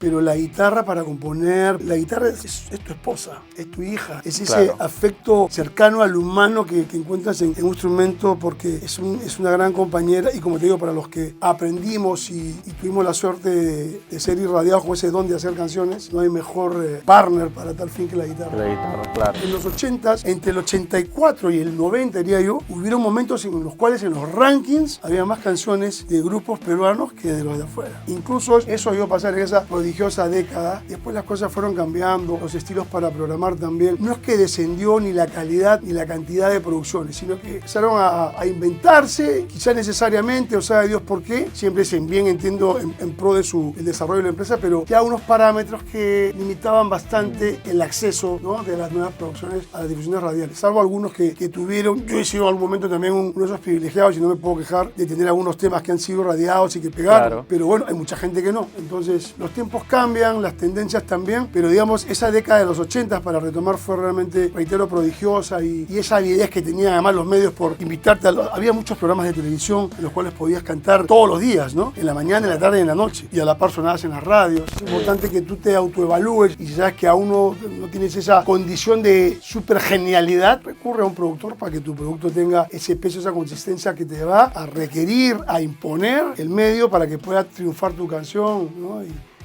pero la guitarra para componer, la guitarra es tu esposa, es tu hija, es ese Claro. afecto cercano al humano que encuentras en un instrumento, porque es una gran compañera. Y como te digo, para los que aprendimos y tuvimos la suerte de ser irradiados con ese don de hacer canciones, no hay mejor partner para tal fin que la guitarra. La guitarra, claro. En los 80s, entre el 84 y el 90, diría yo, hubieron momentos en los cuales en los rankings había más canciones de grupos peruanos que de los de afuera. Incluso eso iba a pasar en esa prodigiosa década. Después las cosas fueron cambiando, los estilos para programar también. No es que descendió ni la calidad ni la cantidad de producciones, sino que empezaron a inventarse, quizás necesariamente, o sabe Dios por qué, siempre bien entiendo en pro de el desarrollo de la empresa, pero ya unos parámetros que limitaban bastante el acceso, ¿no?, de las nuevas producciones a las difusiones radiales, salvo algunos que tuvieron. Yo he sido en algún momento también uno de esos privilegiados y no me puedo quejar de tener algunos temas que han sido radiados y que pegaron, Claro. pero bueno, hay mucha gente que no. Entonces los tiempos cambian, las tendencias también, pero digamos esa década de los 80 para retomar fue realmente, reitero, prodigiosa, y esa avidez que tenían además los medios por invitarte había muchos programas de televisión en los cuales podías cantar todos los días, ¿no? En la mañana, en la tarde y en la noche, y a la par sonabas en las radios. Es importante que tú te autoevalúes, y si sabes que aún no tienes esa condición de super genialidad, recurre a un productor para que tu producto tenga ese peso, esa consistencia que te va a requerir, a imponer el medio para que pueda triunfar tu canción, ¿no?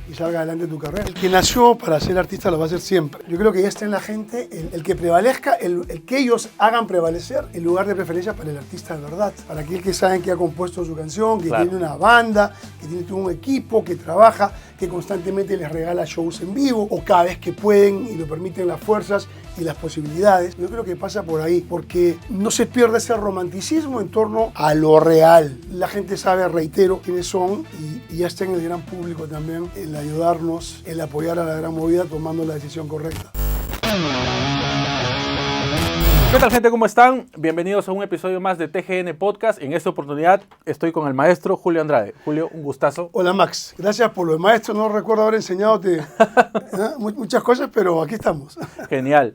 Y salga adelante tu carrera. El que nació para ser artista lo va a hacer siempre. Yo creo que ya está en la gente el que prevalezca, el que ellos hagan prevalecer el lugar de preferencia para el artista de verdad, para aquel que saben que ha compuesto su canción, que Claro. tiene una banda, que tiene todo un equipo, que trabaja, que constantemente les regala shows en vivo, o cada vez que pueden y lo permiten las fuerzas y las posibilidades. Yo creo que pasa por ahí, porque no se pierde ese romanticismo en torno a lo real. La gente sabe, reitero, quiénes son, y ya está en el gran público también el ayudarnos, el apoyar a la gran movida tomando la decisión correcta. ¿Qué tal, gente? ¿Cómo están? Bienvenidos a un episodio más de TGN Podcast. En esta oportunidad estoy con el maestro Julio Andrade. Julio, un gustazo. Hola Max, gracias por lo de maestro. No recuerdo haber enseñadote muchas cosas, pero aquí estamos. Genial.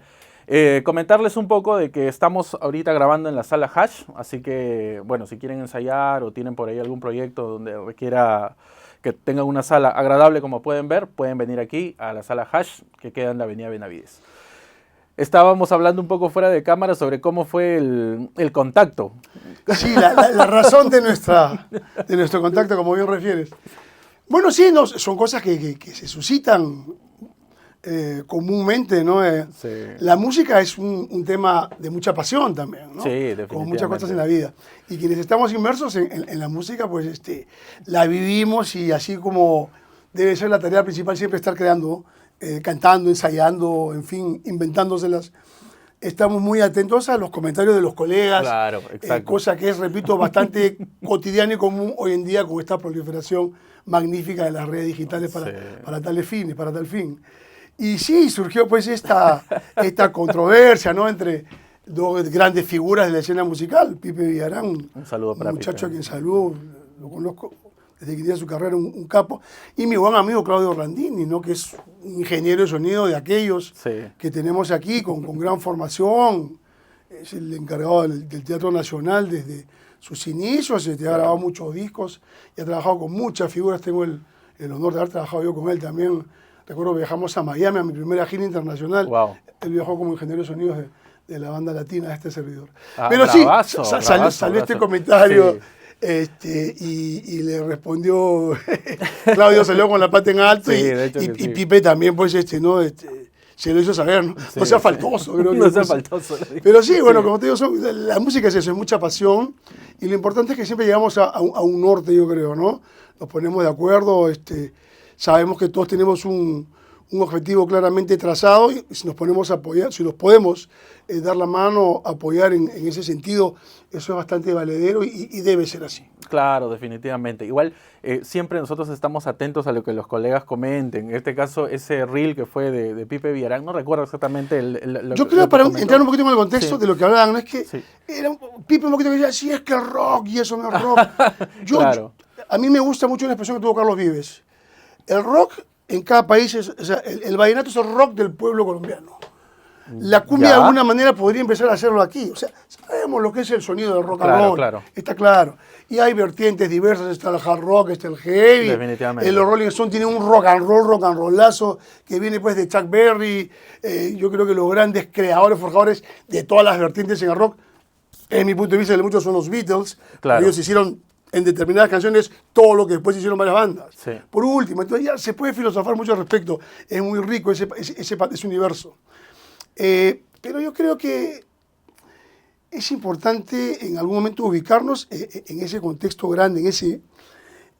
Comentarles un poco de que estamos ahorita grabando en la sala Hash, así que, bueno, si quieren ensayar o tienen por ahí algún proyecto donde requiera que tengan una sala agradable, como pueden ver, pueden venir aquí a la sala Hash, que queda en la avenida Benavides. Estábamos hablando un poco fuera de cámara sobre cómo fue el contacto. Sí, la razón de nuestro contacto, como bien refieres. Bueno, sí, no, son cosas que se suscitan comúnmente, ¿no? Sí. La música es un tema de mucha pasión también, ¿no? Sí, definitivamente. Como muchas cosas en la vida. Y quienes estamos inmersos en la música, pues la vivimos, y así como debe ser la tarea principal siempre estar creando, cantando, ensayando, en fin, inventándoselas. Estamos muy atentos a los comentarios de los colegas. Claro, exacto. Cosa que es, repito, bastante cotidiana y común hoy en día con esta proliferación magnífica de las redes digitales para tales fines, para tal fin. Y sí, surgió pues esta controversia, ¿no?, entre dos grandes figuras de la escena musical. Pipe Villarán, Un saludo para un muchacho Pipe. a quien saludo, lo conozco desde que inició su carrera, un capo. Y mi buen amigo Claudio Orlandini, ¿no?, que es un ingeniero de sonido de aquellos Sí. que tenemos aquí, con gran formación. Es el encargado del Teatro Nacional desde sus inicios, ha grabado muchos discos y ha trabajado con muchas figuras. Tengo el honor de haber trabajado yo con él también. Recuerdo viajamos a Miami a mi primera gira internacional. Wow. Él viajó como ingeniero de sonidos de la banda latina de este servidor. Ah, Pero bravazo, sí, bravazo, salió este bravazo. comentario, Sí. y le respondió, Claudio salió con la pata en alto, Sí, y, de hecho que y sí. Pipe también, pues, ¿no? Se lo hizo saber, ¿no? Sí, No sea sí. faltoso, creo que. No sea pues, faltoso. Pero sí, bueno, como te digo, la música es eso, es mucha pasión, y lo importante es que siempre llegamos a un norte, yo creo, ¿no? Nos ponemos de acuerdo, sabemos que todos tenemos un objetivo claramente trazado, y si nos ponemos a apoyar, si nos podemos dar la mano, apoyar en ese sentido, eso es bastante valedero, y debe ser así. Claro, definitivamente. Igual, siempre nosotros estamos atentos a lo que los colegas comenten. En este caso, ese reel que fue de Pipe Villarán, no recuerdo exactamente Yo creo, para entrar un poquito en el contexto Sí. de lo que hablaban, no es que Sí. era Pipe un poquito que decía, sí, es que el rock, y eso no es rock. Claro. A mí me gusta mucho una expresión que tuvo Carlos Vives. El rock en cada país, o sea, el vallenato es el rock del pueblo colombiano. La cumbia Ya. de alguna manera podría empezar a hacerlo aquí. O sea, sabemos lo que es el sonido del rock and Claro, roll. claro. Está claro. Y hay vertientes diversas, está el hard rock, está el heavy. Definitivamente. Los Rolling Stones tienen un rock and rollazo, que viene pues de Chuck Berry. Yo creo que los grandes creadores, forjadores de todas las vertientes en el rock, en mi punto de vista, de muchos son los Beatles. Claro. Ellos hicieron en determinadas canciones todo lo que después hicieron varias bandas. Sí. Por último, entonces ya se puede filosofar mucho al respecto. Es muy rico ese universo. Pero yo creo que es importante en algún momento ubicarnos en ese contexto grande.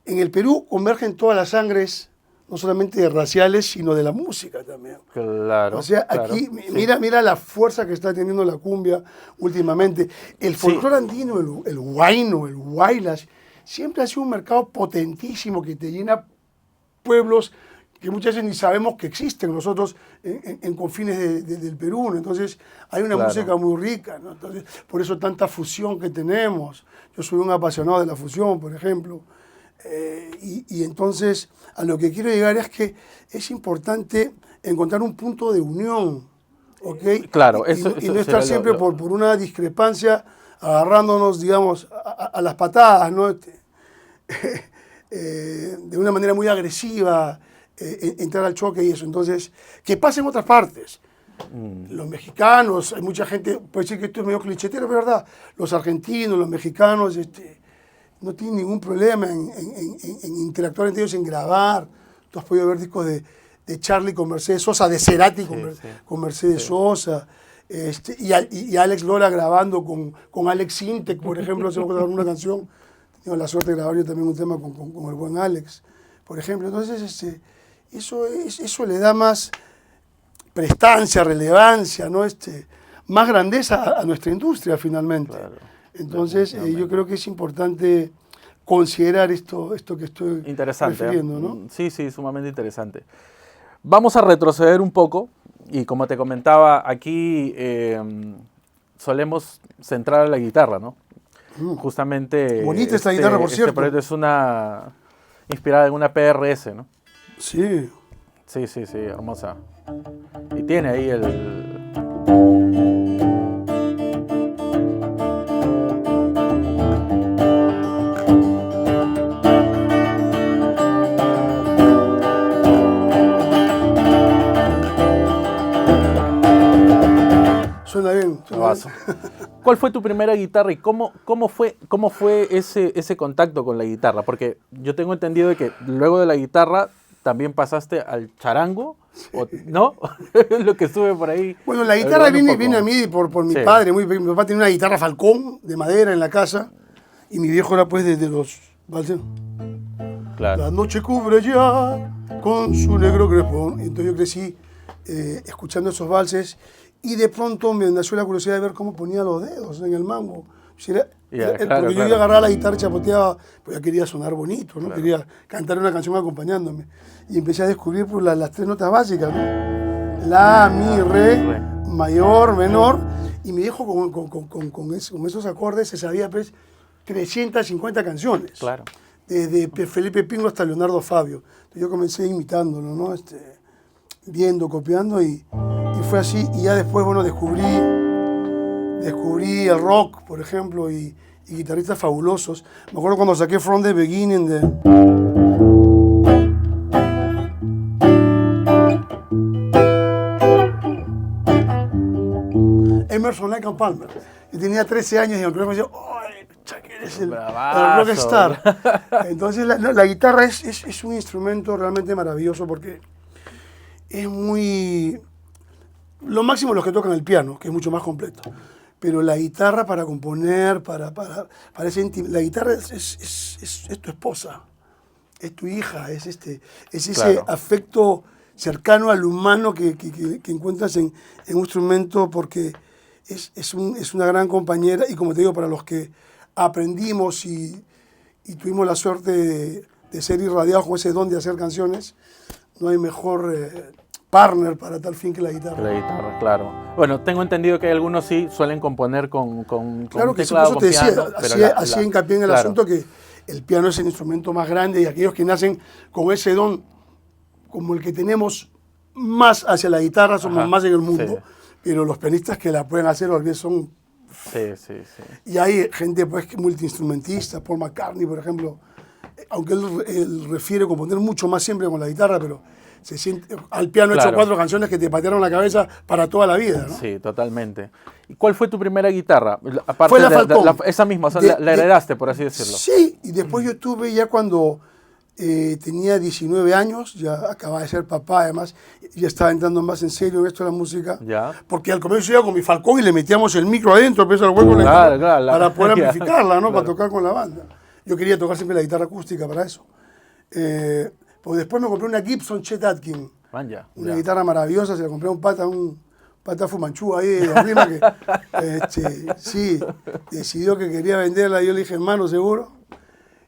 En el Perú convergen todas las sangres, no solamente raciales, sino de la música también. Claro. O sea, claro, aquí, sí. mira la fuerza que está teniendo la cumbia últimamente. El folclore andino, el huayno, el huaylas, siempre ha sido un mercado potentísimo que te llena pueblos que muchas veces ni sabemos que existen nosotros en confines del Perú, ¿no? Entonces hay una música muy rica, ¿no? Entonces, por eso tanta fusión que tenemos. Yo soy un apasionado de la fusión, por ejemplo. Y entonces a lo que quiero llegar es que es importante encontrar un punto de unión, ¿ok? Claro, y no estar siempre por una discrepancia agarrándonos, digamos, a las patadas, ¿no? De una manera muy agresiva, entrar al choque y eso. Entonces, que pase en otras partes. Los mexicanos, hay mucha gente, puede decir que esto es medio clichetero, pero es verdad. Los argentinos, los mexicanos, no tienen ningún problema en interactuar entre ellos, en grabar. Tú has podido ver discos de Charlie con Mercedes Sosa, de Cerati con Mercedes Sosa. Y Alex Lora grabando con Alex Sintek, por ejemplo, hace poco grabó una canción. Tengo la suerte de grabar yo también un tema con el buen Alex, por ejemplo. Entonces, eso le da más prestancia, relevancia, ¿no? Más grandeza a nuestra industria, finalmente. Claro. Entonces, yo creo que es importante considerar esto que estoy refiriendo, ¿no? Sí, sumamente interesante. Vamos a retroceder un poco y como te comentaba, aquí solemos centrar a la guitarra, ¿no? Justamente... Bonita esta guitarra, por cierto. Este proyecto es inspirada en una PRS, ¿no? Sí. Sí, hermosa. Y tiene ahí el... Suena bien. ¿Cuál fue tu primera guitarra y cómo fue ese contacto con la guitarra? Porque yo tengo entendido de que luego de la guitarra también pasaste al charango, ¿no? Lo que estuve por ahí. Bueno, la guitarra viene a mí por mi padre. Mi papá tenía una guitarra Falcón de madera en la casa y mi viejo era pues desde los valses. Claro. La noche cubre ya con su negro crespón. Entonces yo crecí escuchando esos valses. Y de pronto me nació la curiosidad de ver cómo ponía los dedos en el mango. Porque yo iba a agarrar la guitarra, chapoteaba, pues ya quería sonar bonito, ¿no? Claro. Quería cantar una canción acompañándome. Y empecé a descubrir pues, las tres notas básicas, ¿no? La, mi, re, mayor, menor. Y mi viejo con esos acordes se sabía pues 350 canciones. Claro. Desde Felipe Pingo hasta Leonardo Fabio. Entonces yo comencé imitándolo, ¿no? Viendo, copiando y fue así. Y ya después, bueno, descubrí el rock, por ejemplo, y guitarristas fabulosos. Me acuerdo cuando saqué From the Beginning de... Emerson, Lake and Palmer. Yo tenía 13 años y el colegio me decía, ¡ay, que eres el rockstar! Entonces la guitarra es un instrumento realmente maravilloso porque es muy... Lo máximo los que tocan el piano, que es mucho más completo. Pero la guitarra para componer, la guitarra es tu esposa, es tu hija, es ese afecto cercano al humano que encuentras en un instrumento porque es una gran compañera y como te digo, para los que aprendimos y tuvimos la suerte de ser irradiados con ese don de hacer canciones, no hay mejor partner para tal fin que la guitarra. La guitarra, claro. Bueno, tengo entendido que algunos sí suelen componer con claro que teclado, sí, por eso te decía, hacía hincapié en el asunto que el piano es el instrumento más grande y aquellos que nacen con ese don como el que tenemos más hacia la guitarra somos más en el mundo. Sí. pero los pianistas que la pueden hacer tal vez son... Sí, sí, sí. Y hay gente pues que multiinstrumentista, Paul McCartney, por ejemplo, aunque él refiere componer mucho más siempre con la guitarra, pero se siente, al piano Claro. hecho 4 canciones que te patearon la cabeza para toda la vida, ¿no? Sí, totalmente. ¿Y cuál fue tu primera guitarra? Aparte Fue la de Falcón. esa misma, o sea, De- la heredaste, por así decirlo. Sí, y después yo tuve ya cuando tenía 19 años, ya acababa de ser papá, además, ya estaba entrando más en serio en esto de la música. Ya. Porque al comienzo iba con mi Falcón y le metíamos el micro adentro, pues, al hueco Claro, claro, para poder ya, amplificarla, ¿no? claro. Para tocar con la banda. Yo quería tocar siempre la guitarra acústica para eso. Pues después me compré una Gibson Chet Atkins, Man, ya, una ya. guitarra maravillosa, se la compré a un pata fumanchú ahí de arriba que sí, decidió que quería venderla. Yo le dije, hermano, ¿seguro?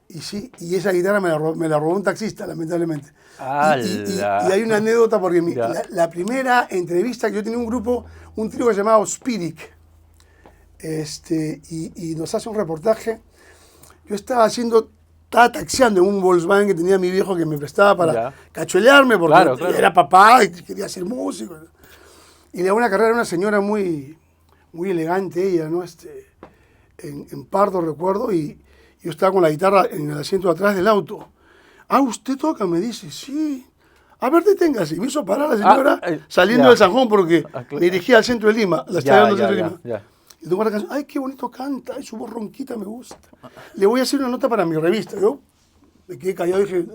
Y sí, y esa guitarra me la robó un taxista, lamentablemente. Y hay una anécdota porque Ya. la primera entrevista que yo tenía un grupo, un trío que se llamaba Spirit, y nos hace un reportaje. Yo estaba taxiando en un Volkswagen que tenía mi viejo que me prestaba para Ya. cachuelearme porque Claro, claro. era papá y quería ser músico. Y le hago una carrera a una señora muy, muy elegante, ella, ¿no? En Pardo, recuerdo, y yo estaba con la guitarra en el asiento de atrás del auto. Ah, ¿usted toca? Me dice, sí. A ver, deténgase. Y me hizo parar la señora saliendo ya. del Sanjón porque Ah, claro. me dirigía al centro de Lima. La estaba Ya, llevando al centro ya, de Lima. ya, ya. Y tengo la canción, ay, qué bonito canta, ay, su voz ronquita me gusta. Le voy a hacer una nota para mi revista. Yo me quedé callado y dije,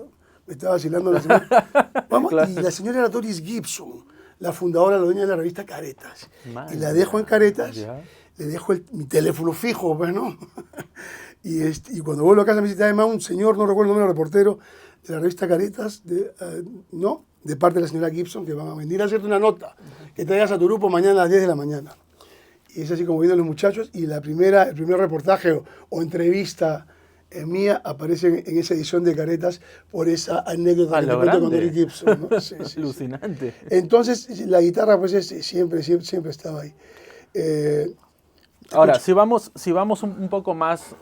me estaba vacilando la señora. Vamos, Claro. y la señora era Doris Gibson, la fundadora, la dueña de la revista Caretas. Man, y la dejo en Caretas, ya. le dejo mi teléfono fijo, pues, ¿no? y cuando vuelvo a casa me dice, además un señor, no recuerdo el nombre del reportero, de la revista Caretas, ¿no? De parte de la señora Gibson, que van a venir a hacerte una nota, que traigas a tu grupo mañana a las 10 de la mañana. Y es así como vienen los muchachos, y el primer reportaje o entrevista mía aparece en esa edición de Caretas por esa anécdota que te cuento con Doris Gibson, ¿no? Sí, sí, Alucinante. sí. Entonces, la guitarra pues siempre estaba ahí. Ahora, si vamos un poco más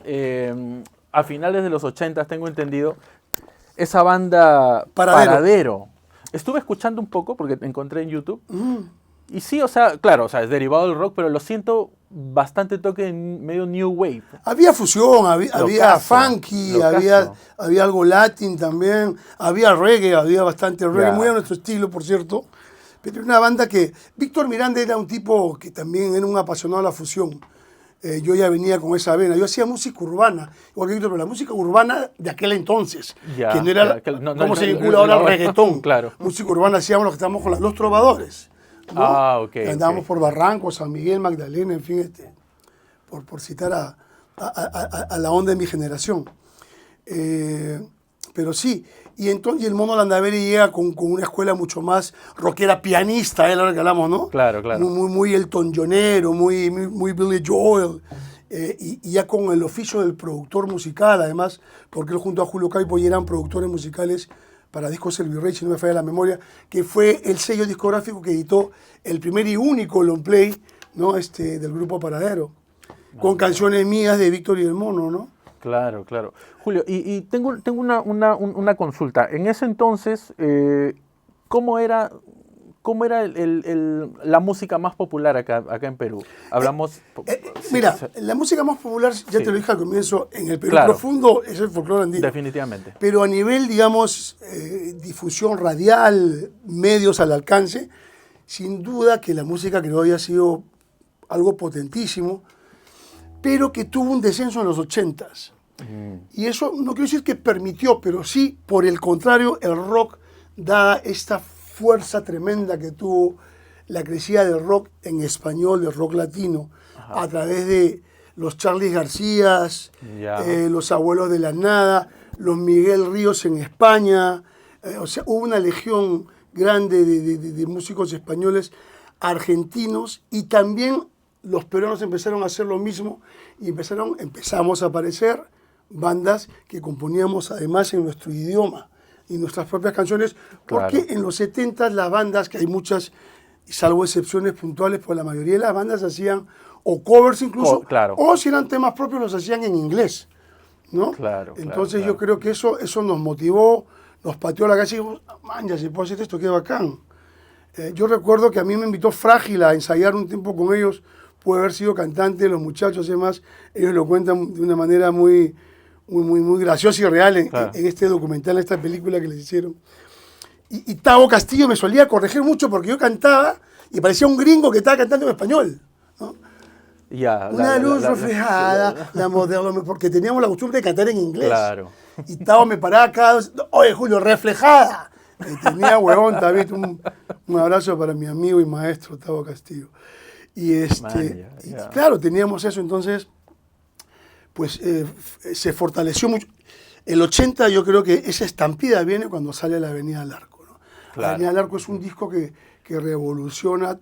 a finales de los 80, tengo entendido, esa banda Paradero. Estuve escuchando un poco porque encontré en YouTube. Y sí, o sea, claro, o sea, es derivado del rock, pero lo siento bastante toque en medio new wave. Había fusión, había funky, locazo. había algo latín también, había reggae, había bastante reggae, Ya. muy a nuestro estilo, por cierto. Pero era una banda que... Víctor Miranda era un tipo que también era un apasionado de la fusión. Yo ya venía con esa vena. Yo hacía música urbana, igual que Víctor, pero la música urbana de aquel entonces, Ya, que no era como se vincula ahora al reggaetón. Claro. Música urbana hacíamos lo que estábamos con los trovadores, ¿no? Ah, ok, Andábamos ok. por Barranco, San Miguel, Magdalena, en fin, por citar a la onda de mi generación. Pero sí, y entonces el Mono Landaveri llega con una escuela mucho más rockera, pianista, ahora que hablamos, ¿no? Claro, claro. Muy Elton Johnero, muy Billy Joel, y ya con el oficio del productor musical, además, porque él junto a Julio Caipo ya eran productores musicales para Discos El Virrey, si no me falla la memoria, que fue el sello discográfico que editó el primer y único long play, ¿no? Del grupo Paradero, con canciones mías de Víctor y el Mono, ¿no? Claro, claro. Julio, y tengo una consulta. En ese entonces, ¿cómo era la música más popular acá en Perú? Hablamos... Mira, la música más popular, ya Sí. te lo dije al comienzo, en el Perú Claro. profundo es el folclore andino. Definitivamente. Pero a nivel, digamos, difusión radial, medios al alcance, sin duda que la música criolla ha sido algo potentísimo, pero que tuvo un descenso en los 80s. Y eso no quiero decir que permitió, pero sí, por el contrario, el rock da esta fuerza tremenda que tuvo la crecida del rock en español, del rock latino, a través de los Charly Garcías, Ya. los Abuelos de la Nada, los Miguel Ríos en España. O sea, hubo una legión grande de músicos españoles, argentinos, y también los peruanos empezaron a hacer lo mismo y empezamos a aparecer bandas que componíamos además en nuestro idioma y nuestras propias canciones, porque Claro. en los 70 las bandas, que hay muchas, salvo excepciones puntuales, pues la mayoría de las bandas hacían o covers incluso, Claro. o si eran temas propios los hacían en inglés, ¿no? Claro, Entonces claro. yo creo que eso nos motivó, nos pateó la calle y dijimos, man, ya se puede hacer esto, qué bacán. Yo recuerdo que a mí me invitó Frágil a ensayar un tiempo con ellos, puede haber sido cantante, los muchachos, además, ellos lo cuentan de una manera muy graciosa y real Claro. en este documental, en esta película que les hicieron. Y Tavo Castillo me solía corregir mucho porque yo cantaba y parecía un gringo que estaba cantando en español, ¿no? Ya, Una luz reflejada, la modelo, porque teníamos la costumbre de cantar en inglés. Claro. Y Tavo me paraba cada vez, oye Julio, reflejada. Y tenía huevón también, un abrazo para mi amigo y maestro Tavo Castillo. Y y claro, teníamos eso, entonces, pues se fortaleció mucho. El 80 yo creo que esa estampida viene cuando sale la Avenida del Arco, ¿no? Claro. La Avenida del Arco es un disco que revoluciona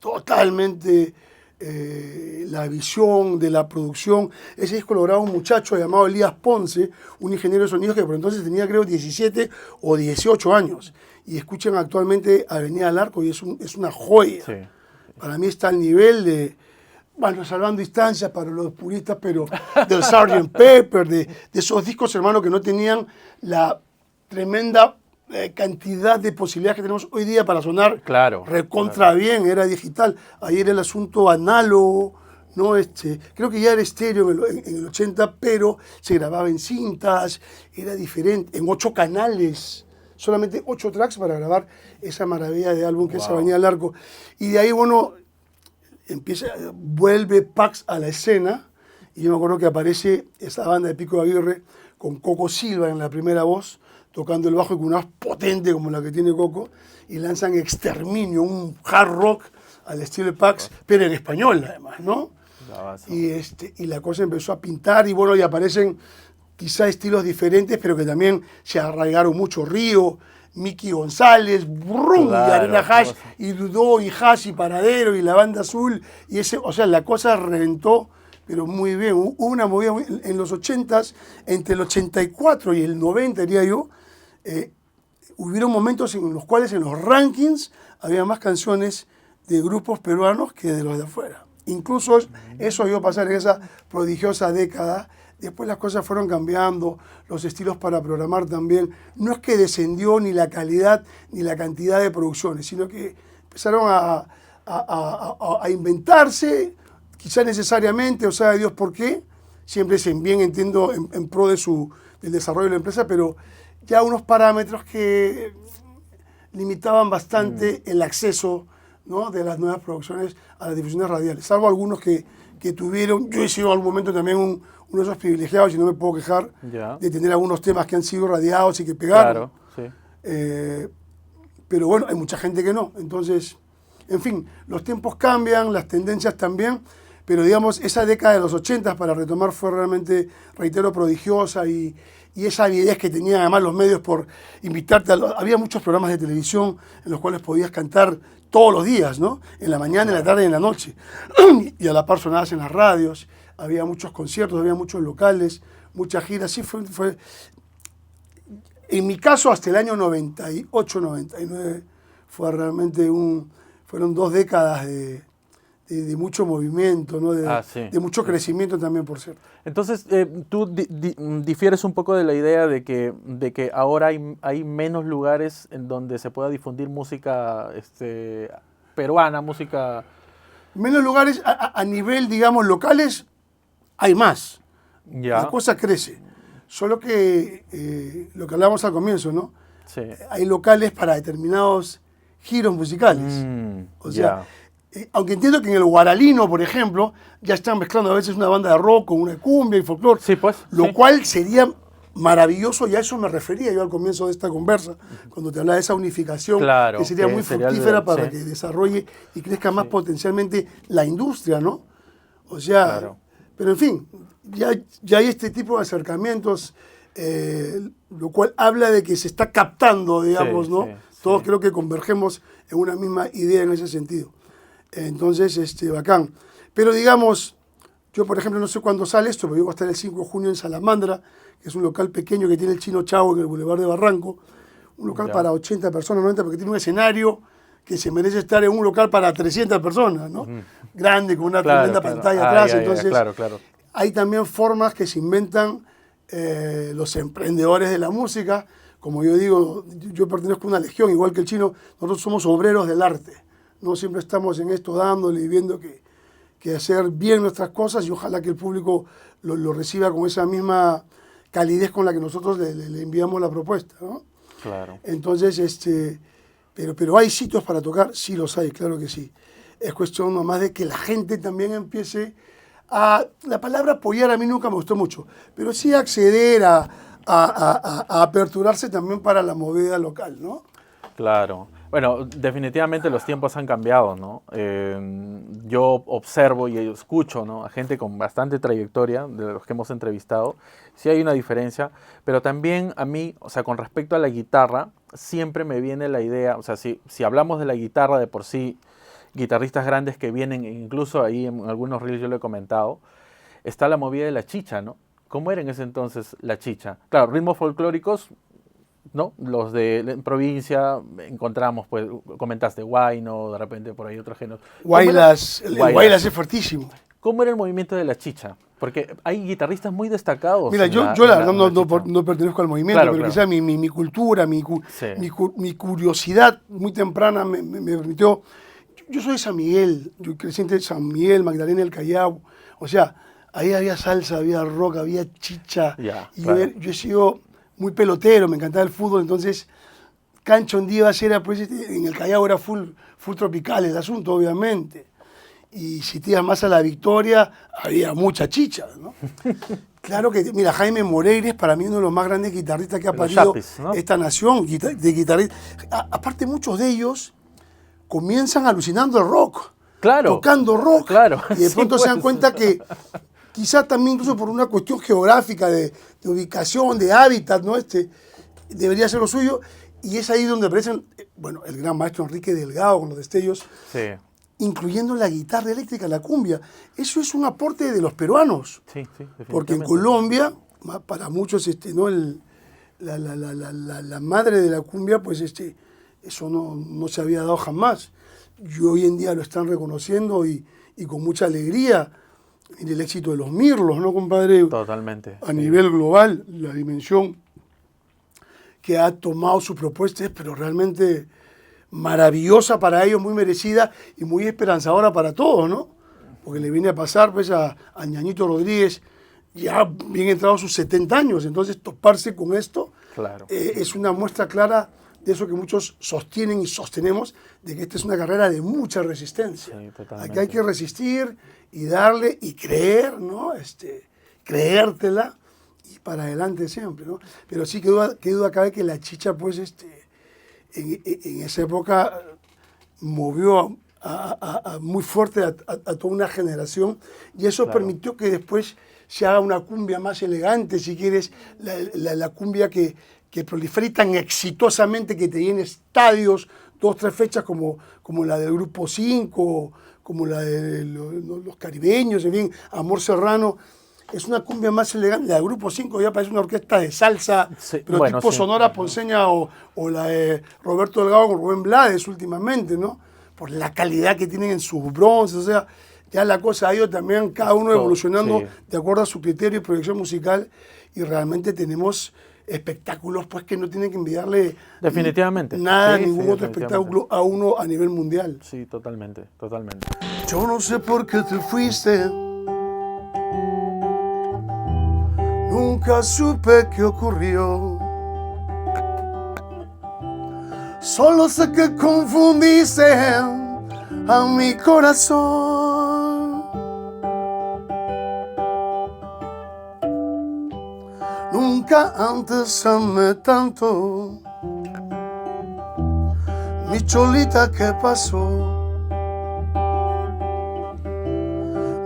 totalmente la visión de la producción. Ese disco lo grababa un muchacho llamado Elías Ponce, un ingeniero de sonidos que por entonces tenía creo 17 o 18 años. Y escuchan actualmente Avenida del Arco y es una joya. Sí. Para mí está al nivel de, bueno, salvando distancias para los puristas, pero del Sgt. Pepper, de esos discos, hermano, que no tenían la tremenda cantidad de posibilidades que tenemos hoy día para sonar recontra bien, era digital. Ayer el asunto análogo, ¿no? Creo que ya era estéreo en el 80, pero se grababa en cintas, era diferente, en 8 canales. Solamente 8 tracks para grabar esa maravilla de álbum que es Avenida del Arco. Y de ahí, bueno, vuelve Pax a la escena, y yo me acuerdo que aparece esa banda de Pico de Aguirre con Coco Silva en la primera voz, tocando el bajo y con una voz potente como la que tiene Coco, y lanzan Exterminio, un hard rock al estilo de Pax, pero en español además, ¿no? Y la cosa empezó a pintar, y bueno, y aparecen quizá estilos diferentes, pero que también se arraigaron mucho. Río, Miki González, Brum, y Arena Hash, y Dudó, y Hash, y Paradero, y la Banda Azul, y o sea, la cosa reventó, pero muy bien. Hubo una movida en los 80s, entre el 84 y el 90, diría yo, hubieron momentos en los cuales en los rankings había más canciones de grupos peruanos que de los de afuera. Incluso eso iba a pasar en esa prodigiosa década. Después las cosas fueron cambiando, los estilos para programar también. No es que descendió ni la calidad ni la cantidad de producciones, sino que empezaron a inventarse, quizá necesariamente, o sea, Dios por qué, siempre bien entiendo en pro del desarrollo de la empresa, pero ya unos parámetros que limitaban bastante el acceso, ¿no?, de las nuevas producciones a las difusiones radiales, salvo algunos que tuvieron. Yo he sido en algún momento también uno de esos privilegiados, y no me puedo quejar de tener algunos temas que han sido radiados y que pegaron. Claro, sí. Pero bueno, hay mucha gente que no. Entonces, en fin, los tiempos cambian, las tendencias también, pero digamos, esa década de los 80, para retomar, fue realmente, reitero, prodigiosa, y esa avidez que tenían además los medios por invitarte había muchos programas de televisión en los cuales podías cantar todos los días, ¿no? En la mañana, en la tarde y en la noche. Y a la par sonadas en las radios, había muchos conciertos, había muchos locales, muchas giras. Sí, fue en mi caso, hasta el año 98, 99, fue realmente fueron 2 décadas de mucho movimiento, ¿no? De mucho crecimiento también, por cierto. Entonces, tú difieres un poco de la idea de que ahora hay menos lugares en donde se pueda difundir música peruana, música... Menos lugares a nivel, digamos, locales, hay más. Ya. La cosa crece. Solo que lo que hablábamos al comienzo, ¿no? Sí. Hay locales para determinados giros musicales. O sea, aunque entiendo que en el Guaralino, por ejemplo, ya están mezclando a veces una banda de rock con una cumbia y folclore, sí, pues, lo cual sería maravilloso, y a eso me refería yo al comienzo de esta conversa, cuando te hablaba de esa unificación, que sería muy fructífera para que desarrolle y crezca más potencialmente la industria, ¿no? O sea, pero en fin, ya hay este tipo de acercamientos, lo cual habla de que se está captando, digamos, ¿no? Todos creo que convergemos en una misma idea en ese sentido. Entonces, bacán. Pero digamos, yo por ejemplo no sé cuándo sale esto, pero yo voy a estar el 5 de junio en Salamandra, que es un local pequeño que tiene el Chino Chavo en el Boulevard de Barranco, un local para 80 personas, 90, porque tiene un escenario que se merece estar en un local para 300 personas, ¿no? Grande, con una tremenda pantalla atrás. Entonces, hay también formas que se inventan los emprendedores de la música, como yo digo, yo pertenezco a una legión, igual que el chino, nosotros somos obreros del arte. No siempre estamos en esto dándole y viendo que hacer bien nuestras cosas y ojalá que el público lo reciba con esa misma calidez con la que nosotros le enviamos la propuesta, ¿no? Claro. Entonces, pero hay sitios para tocar, sí los hay, claro que sí. Es cuestión nomás de que la gente también empiece a, la palabra apoyar a mí nunca me gustó mucho, pero sí acceder a aperturarse también para la movida local, ¿no? Claro. Bueno, definitivamente los tiempos han cambiado, ¿no? Yo observo y escucho, ¿no?, a gente con bastante trayectoria, de los que hemos entrevistado. Sí hay una diferencia, pero también a mí, o sea, con respecto a la guitarra, siempre me viene la idea, o sea, si hablamos de la guitarra de por sí, guitarristas grandes que vienen, incluso ahí en algunos reels yo lo he comentado, está la movida de la chicha, ¿no? ¿Cómo era en ese entonces la chicha? Claro, ritmos folclóricos, ¿no? Los de provincia, encontramos, pues, comentaste Huayno, de repente por ahí otros géneros. Huaylas, el Huaylas es fuertísimo. ¿Cómo era el movimiento de la chicha? Porque hay guitarristas muy destacados. Mira, yo la verdad no pertenezco al movimiento, claro, pero quizás mi cultura, mi curiosidad muy temprana me permitió. Yo soy de San Miguel, yo crecí en San Miguel, Magdalena del Callao, o sea, ahí había salsa, había rock, había chicha, y claro, yo he sido muy pelotero, me encantaba el fútbol, entonces Cancha Ondivas era, pues, en el Callao era full tropical el asunto, obviamente. Y si te ibas más a la Victoria, había mucha chicha, ¿no? Claro que, mira, Jaime Moreira es para mí uno de los más grandes guitarristas que ha parido esta nación, de guitarristas. Aparte, muchos de ellos comienzan alucinando el rock, claro, tocando rock, claro, y de pronto se dan cuenta que quizás también incluso por una cuestión geográfica, de ubicación, de hábitat, ¿no? Debería ser lo suyo, y es ahí donde aparecen, bueno, el gran maestro Enrique Delgado con los destellos, sí, incluyendo la guitarra eléctrica, la cumbia. Eso es un aporte de los peruanos, sí, porque en Colombia, para muchos, ¿no? la madre de la cumbia, pues eso no se había dado jamás. Y hoy en día lo están reconociendo y con mucha alegría en el éxito de los Mirlos, ¿no, compadre? Totalmente. A nivel global, la dimensión que ha tomado su propuesta es pero realmente maravillosa para ellos, muy merecida y muy esperanzadora para todos, ¿no? Porque le viene a pasar, pues, a Ñañito Rodríguez, ya bien entrado a sus 70 años, entonces toparse con esto, claro, es una muestra clara de eso que muchos sostienen y sostenemos, de que esta es una carrera de mucha resistencia. Sí, totalmente. Aquí hay que resistir y darle y creer, ¿no? Creértela y para adelante siempre, ¿no? Pero sí, que duda cabe que la chicha, pues, en esa época movió muy fuerte a toda una generación y eso, claro, permitió que después se haga una cumbia más elegante, si quieres, la cumbia que prolifere tan exitosamente, que te llene estadios, 2 o 3 fechas como la del Grupo 5, como la de los caribeños, en fin, Amor Serrano. Es una cumbia más elegante. La del Grupo 5 ya parece una orquesta de salsa, sí, pero bueno, tipo, sí, Sonora Ponceña o la de Roberto Delgado con Rubén Blades últimamente, ¿no? Por la calidad que tienen en sus bronces, o sea, ya la cosa ha ido también cada uno evolucionando, sí, de acuerdo a su criterio y proyección musical, y realmente tenemos espectáculos, pues, que no tienen que envidiarle definitivamente nada, sí, ningún otro espectáculo a uno a nivel mundial. Sí, totalmente. Yo no sé por qué te fuiste, nunca supe qué ocurrió, solo sé que confundiste a mi corazón. Nunca antes amé tanto, mi cholita, ¿qué pasó?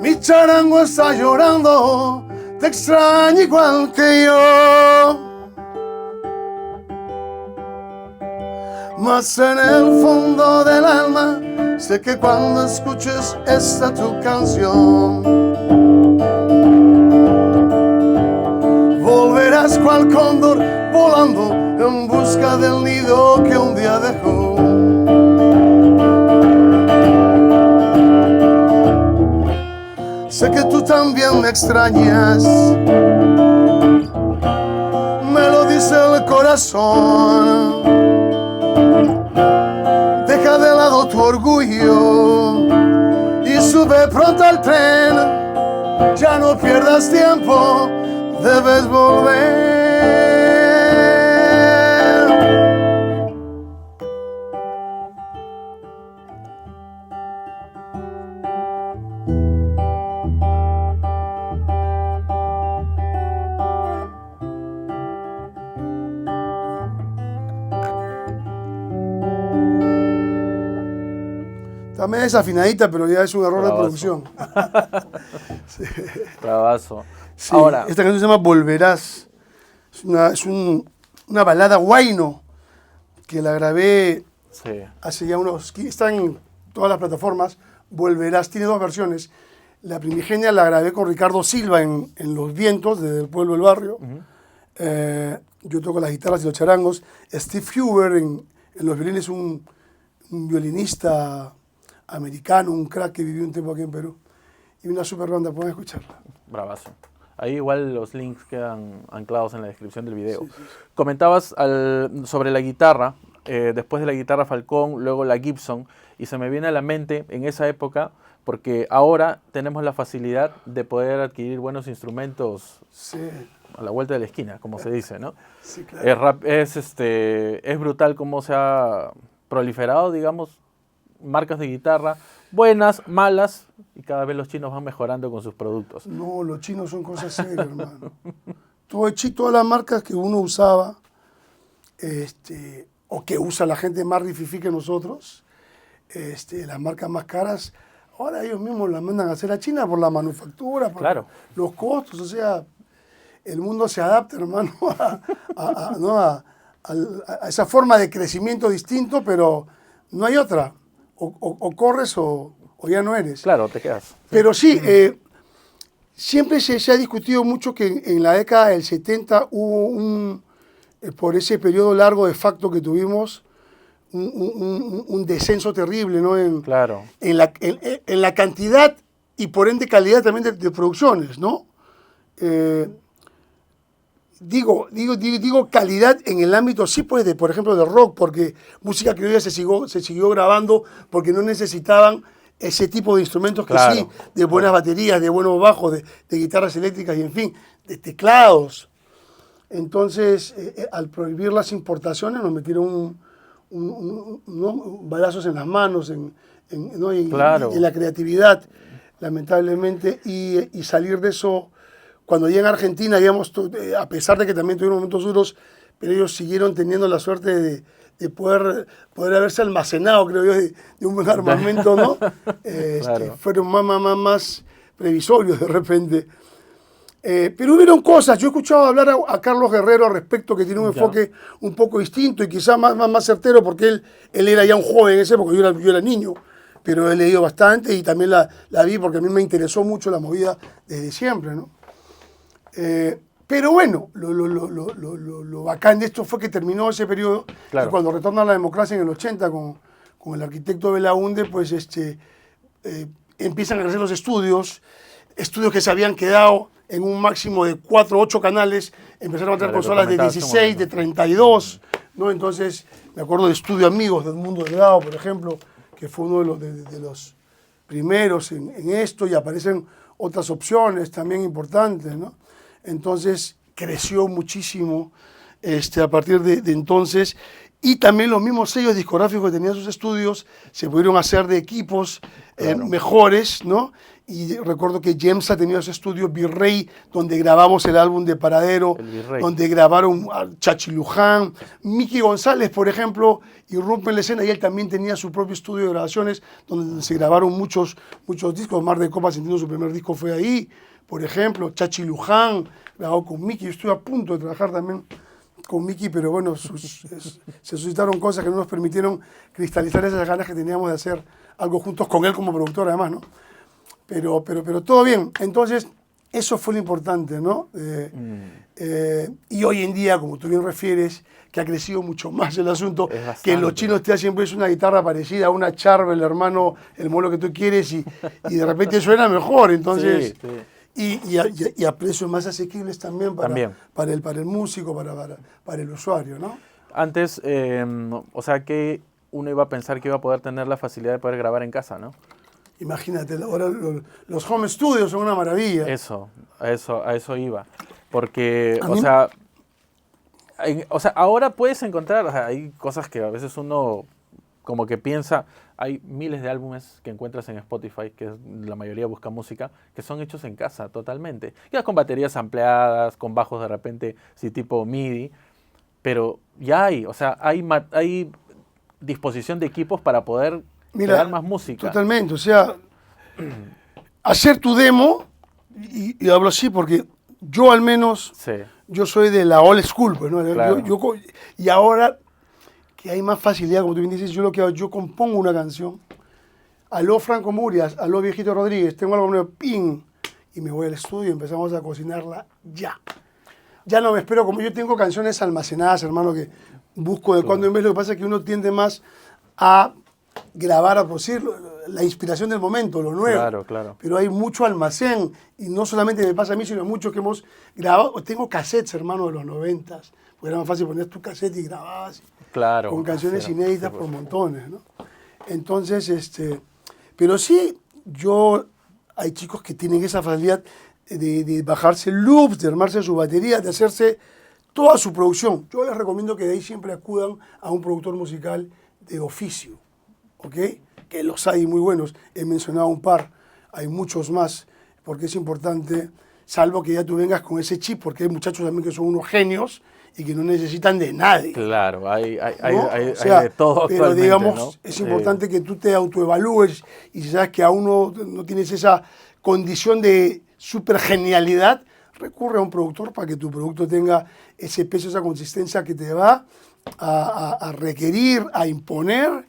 Mi charango está llorando, te extraño igual que yo. Mas en el fondo del alma sé que cuando escuches esta tu canción, volverás cual cóndor volando en busca del nido que un día dejó. Sé que tú también me extrañas, me lo dice el corazón. corazón, deja de lado tu orgullo y sube pronto al tren, ya no pierdas tiempo, debes volver. También desafinadita, pero ya es un error de producción. Sí. Bravazo. Sí, Ahora, esta canción se llama Volverás. Una balada guayno que la grabé sí, hace ya unos... Está en todas las plataformas. Volverás, tiene dos versiones. La primigenia la grabé con Ricardo Silva en Los Vientos, desde el pueblo del barrio. Yo toco las guitarras y los charangos. Steve Huber en los violines, un violinista americano, un crack que vivió un tiempo aquí en Perú. Y una super banda, pueden escucharla. bravazo. Ahí igual los links quedan anclados en la descripción del video. Sí, sí, sí. Comentabas sobre la guitarra, después de la guitarra Falcón, luego la Gibson, y se me viene a la mente en esa época, porque ahora tenemos la facilidad de poder adquirir buenos instrumentos Sí, a la vuelta de la esquina, como se dice, ¿no? sí, claro. Es brutal cómo se ha proliferado, digamos, marcas de guitarra, buenas, malas, y cada vez los chinos van mejorando con sus productos. No, los chinos son cosas serias, hermano. Todas las marcas que uno usaba, o que usa la gente más rififi que nosotros, las marcas más caras, ahora ellos mismos las mandan a hacer a China por la manufactura, por Claro. los costos, o sea, el mundo se adapta, hermano, a esa forma de crecimiento distinto, pero no hay otra. O corres o ya no eres. Claro, te quedas. Pero sí, siempre se ha discutido mucho que en la década del 70 hubo por ese periodo largo de facto que tuvimos, un descenso terrible, ¿no? Claro. En la cantidad y por ende calidad también de producciones, ¿no? Digo calidad en el ámbito, sí, pues, por ejemplo, del rock, porque música criolla se siguió grabando porque no necesitaban ese tipo de instrumentos que Claro, sí, de buenas baterías, de buenos bajos, de guitarras eléctricas y, en fin, de teclados. Entonces, al prohibir las importaciones, nos metieron ¿no? balazos en las manos, ¿no? Claro. en la creatividad, lamentablemente, y salir de eso. Cuando llegué a Argentina, digamos, a pesar de que también tuvieron momentos duros, pero ellos siguieron teniendo la suerte de poder haberse almacenado, creo yo, de un buen armamento, ¿no? Claro. Fueron más previsorios de repente. Pero hubieron cosas, yo he escuchado hablar a Carlos Guerrero al respecto, que tiene un enfoque un poco distinto y quizás más certero, porque él era ya un joven en ese época, yo era niño, pero he leído bastante y también la vi porque a mí me interesó mucho la movida desde siempre, ¿no? Pero bueno, lo bacán de esto fue que terminó ese periodo, Claro. y cuando retorna la democracia en el 80 con el arquitecto Belaúnde, pues empiezan a crecer los estudios que se habían quedado en un máximo de 4 o 8 canales, empezaron a tener Claro, consolas de 16, de 32, ¿no? Entonces, me acuerdo de Estudio Amigos de Edmundo Delgado, por ejemplo, que fue uno de los primeros en esto, y aparecen otras opciones también importantes, ¿no? Entonces creció muchísimo a partir de entonces, y también los mismos sellos discográficos que tenían sus estudios se pudieron hacer de equipos Claro. mejores, ¿no? Y recuerdo que Gemsa tenía su estudio Virrey, donde grabamos el álbum de Paradero, El Virrey. donde grabaron a Chachi Luján. Miki González, por ejemplo, irrumpe en la escena, y él también tenía su propio estudio de grabaciones, donde se grabaron muchos discos. Mar de Copas, entiendo, su primer disco fue ahí, por ejemplo. Chachi Luján grabó con Miki. Yo estuve a punto de trabajar también con Miki, pero bueno, se suscitaron cosas que no nos permitieron cristalizar esas ganas que teníamos de hacer algo juntos con él como productor, además, ¿no? Pero todo bien. Entonces, eso fue lo importante, ¿no? Y hoy en día, como tú bien refieres, que ha crecido mucho más el asunto, que los chinos te hacen pues una guitarra parecida a una Charvel, hermano, el modelo que tú quieres, y de repente suena mejor. Entonces, Sí, sí. y a precios más asequibles también También. para el músico, para el usuario, ¿no? Antes, o sea que uno iba a pensar que iba a poder tener la facilidad de poder grabar en casa, ¿no? Imagínate, ahora los home studios son una maravilla. A eso iba. Porque, A o mí- sea, ahora puedes encontrar, o sea, hay cosas que a veces uno como que piensa, hay miles de álbumes que encuentras en Spotify, que la mayoría busca música, que son hechos en casa totalmente. Ya con baterías ampliadas, con bajos de repente, sí, tipo MIDI, pero ya hay, o sea, hay disposición de equipos para poder crear más música. Totalmente, o sea, hacer tu demo, y hablo así porque yo al menos, Sí, yo soy de la old school, pues, ¿no? Claro. Y ahora que hay más facilidad, como tú bien dices, yo lo que hago, yo compongo una canción, aló Franco Murias, aló Viejito Rodríguez, tengo algo nuevo, ping, y me voy al estudio y empezamos a cocinarla ya. Ya no me espero, como yo tengo canciones almacenadas, hermano, que busco de cuando en vez. Lo que pasa es que uno tiende más a grabar, a producir la inspiración del momento, lo nuevo. Claro, claro. Pero hay mucho almacén, y no solamente me pasa a mí, sino a muchos que hemos grabado. Tengo cassettes, hermano, de los 90s, porque era más fácil poner tu cassette y grababas Claro. con canciones Sí, inéditas sí, por pues. montones, ¿no? Entonces, pero sí, hay chicos que tienen esa facilidad de bajarse loops, de armarse su batería, de hacerse toda su producción. Yo les recomiendo que de ahí siempre acudan a un productor musical de oficio, ¿ok? Que los hay muy buenos. He mencionado un par, hay muchos más, porque es importante, salvo que ya tú vengas con ese chip, porque hay muchachos también que son unos genios y que no necesitan de nadie. Claro, hay ¿no? hay O sea, de todo pero actualmente, digamos, ¿no? es importante que tú te autoevalúes y si sabes que aún no tienes esa condición de super genialidad, recurre a un productor para que tu producto tenga ese peso, esa consistencia que te va a requerir, a imponer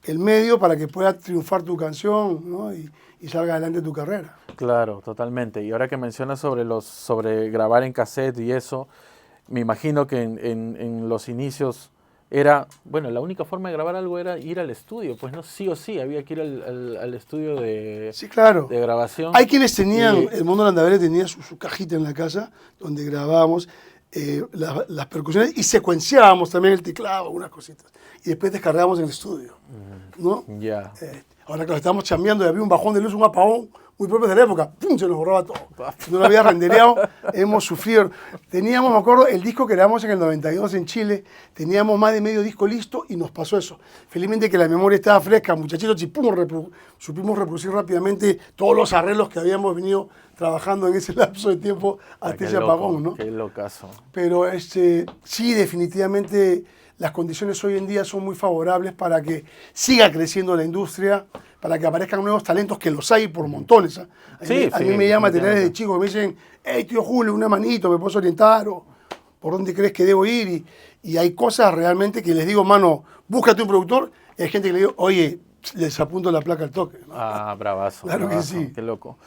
el medio para que pueda triunfar tu canción, ¿no? y salga adelante tu carrera. Claro, totalmente. Y ahora que mencionas sobre grabar en cassette y eso, me imagino que en los inicios era, bueno, la única forma de grabar algo era ir al estudio, pues no, sí o sí, había que ir al estudio Sí, claro. de grabación. Hay quienes tenían, Y- el mundo Landavere tenía su cajita en la casa donde grabábamos las percusiones y secuenciábamos también el teclado, algunas cositas. Y después descargábamos en el estudio, ¿no? Ya. Ahora que lo estábamos chambeando y había un bajón de luz, un apagón muy propio de la época, ¡pum!, se nos borraba todo. Si no lo había rendereado, hemos sufrido. Teníamos, me acuerdo, el disco que grabamos en el 92 en Chile, teníamos más de medio disco listo y nos pasó eso. Felizmente que la memoria estaba fresca, muchachitos, y ¡pum!, supimos reproducir rápidamente todos los arreglos que habíamos venido trabajando en ese lapso de tiempo hasta qué ese loco, apagón, ¿no? Qué locazo. Pero sí, definitivamente las condiciones hoy en día son muy favorables para que siga creciendo la industria, para que aparezcan nuevos talentos, que los hay por montones. ¿Ah? A mí me llama tener desde chico, me dicen, hey, tío Julio, una manito, ¿me puedes orientar? O ¿por dónde crees que debo ir? Y hay cosas realmente que les digo, mano, búscate un productor. Y hay gente que le digo, oye, les apunto la placa al toque, ¿no? Ah, bravazo. Claro que bravazo, sí. Qué loco.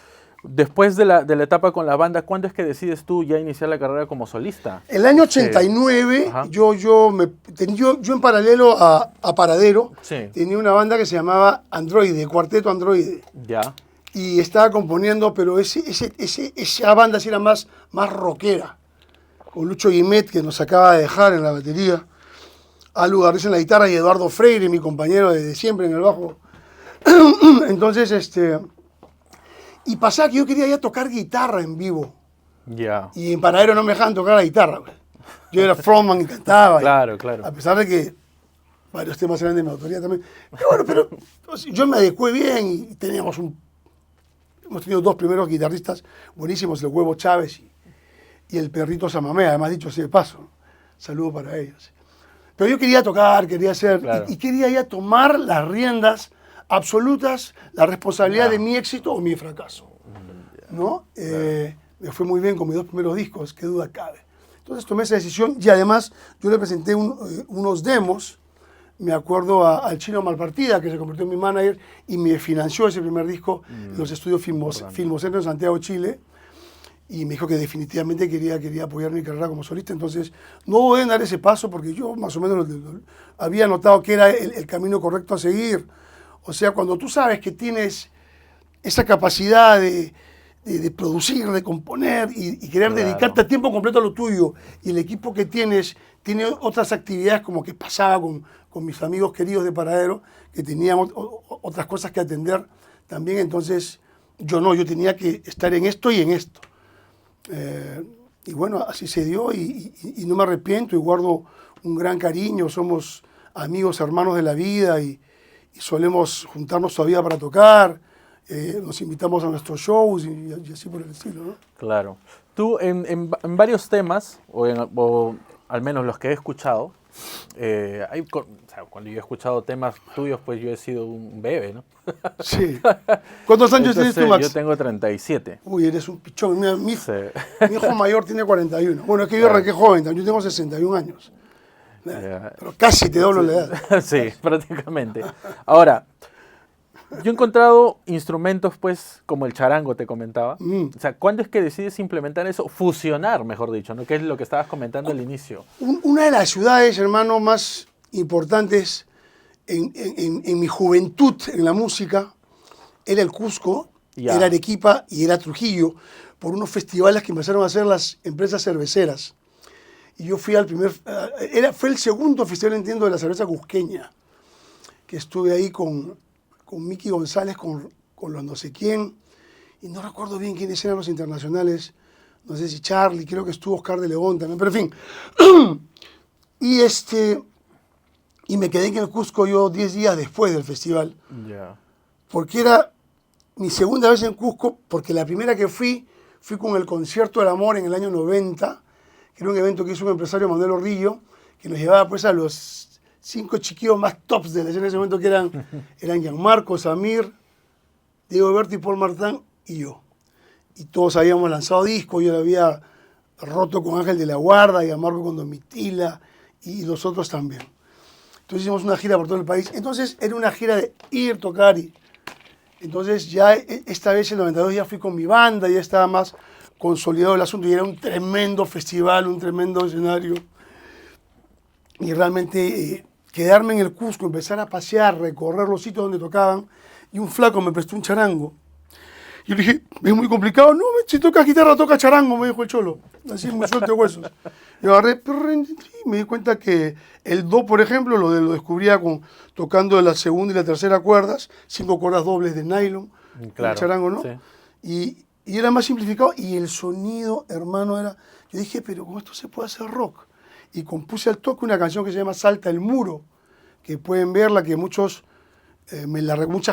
Después de la etapa con la banda, ¿cuándo es que decides tú ya iniciar la carrera como solista? El año 89, Ajá. yo en paralelo a Paradero, Sí. tenía una banda que se llamaba Androide, Cuarteto Androide. Ya. Y estaba componiendo, pero esa banda sí era más rockera. Con Lucho Guimet, que nos acaba de dejar en la batería. Alu García en la guitarra y Eduardo Freire, mi compañero desde siempre en el bajo. Entonces, y pasaba que yo quería ya tocar guitarra en vivo. Ya. Y en Paradero no me dejaban tocar la guitarra, güey. Yo era frontman y cantaba. Claro, claro. A pesar de que varios temas eran de mi autoría también. Pero bueno, pues, yo me adecué bien y hemos tenido dos primeros guitarristas buenísimos, el Huevo Chávez y el Perrito Samamé, además dicho así de paso. Saludo para ellos. Pero yo quería tocar, quería hacer, Claro. y quería ya tomar las riendas absolutas, la responsabilidad de mi éxito o mi fracaso. ¿No? Me fue muy bien con mis dos primeros discos, qué duda cabe. Entonces tomé esa decisión y además yo le presenté unos demos, me acuerdo al Chino Malpartida, que se convirtió en mi manager y me financió ese primer disco en los estudios Filmocentro en Santiago, Chile, y me dijo que definitivamente quería apoyar mi carrera como solista. Entonces no dudé en dar ese paso porque yo más o menos había notado que era el camino correcto a seguir. O sea, cuando tú sabes que tienes esa capacidad de de producir, de componer y querer Claro. dedicarte a tiempo completo a lo tuyo. Y el equipo que tienes tiene otras actividades, como que pasaba con mis amigos queridos de Paradero, que tenían otras cosas que atender también. Entonces yo tenía que estar en esto y en esto. Y bueno, así se dio y no me arrepiento y guardo un gran cariño. Somos amigos, hermanos de la vida y solemos juntarnos todavía para tocar. Nos invitamos a nuestros shows y así por el estilo, ¿no? Claro. Tú en varios temas, o al menos los que he escuchado, o sea, cuando yo he escuchado temas tuyos, pues yo he sido un bebé, ¿no? Sí. ¿Cuántos años tienes tú, Max? Yo tengo 37. Uy, eres un pichón. Mira, mi Sí. hijo mayor tiene 41. Bueno, es que yo arranqué joven, yo tengo 61 años. Pero casi te doblo la edad. Sí, prácticamente. Ahora, yo he encontrado instrumentos, pues, como el charango, te comentaba. O sea, ¿cuándo es que decides implementar eso? Fusionar, mejor dicho, ¿no? Que es lo que estabas comentando al inicio. Una de las ciudades, hermano, más importantes en mi juventud en la música era el Cusco, Ya. era Arequipa y era Trujillo, por unos festivales que empezaron a hacer las empresas cerveceras. Y yo fui al fue el segundo festival, entiendo, de la cerveza cusqueña, que estuve ahí con Miki González, con los no sé quién, y no recuerdo bien quiénes eran los internacionales, no sé si Charlie, creo que estuvo Oscar de León también, pero en fin. Y me quedé en el Cusco yo 10 días después del festival, Ya. porque era mi segunda vez en Cusco, porque la primera que fui con el Concierto del Amor en el año 90, que era un evento que hizo un empresario, Manuel Orrillo, que nos llevaba pues a los 5 chiquillos más tops de la escena en ese momento, que eran Gianmarco, Samir, Diego Berti, Paul Martán y yo. Y todos habíamos lanzado discos, yo lo había roto con Ángel de la Guarda, Gianmarco con Domitila y los otros también. Entonces hicimos una gira por todo el país. Entonces era una gira de ir, tocar y... Entonces ya esta vez en el 92 ya fui con mi banda, ya estaba más consolidado el asunto y era un tremendo festival, un tremendo escenario. Y realmente quedarme en el Cusco, empezar a pasear, recorrer los sitios donde tocaban, y un flaco me prestó un charango. Y yo le dije, es muy complicado. No, si tocas guitarra, toca charango, me dijo el cholo. Así, muy suelto de huesos. Yo agarré y me di cuenta que el do, por ejemplo, lo descubría tocando la segunda y la tercera cuerdas, 5 cuerdas dobles de nylon, Claro, el charango, ¿no? sí. Y era más simplificado, y el sonido, hermano, era... Yo dije, pero con esto se puede hacer rock. Y compuse al toque una canción que se llama Salta el Muro, que pueden verla, que mucha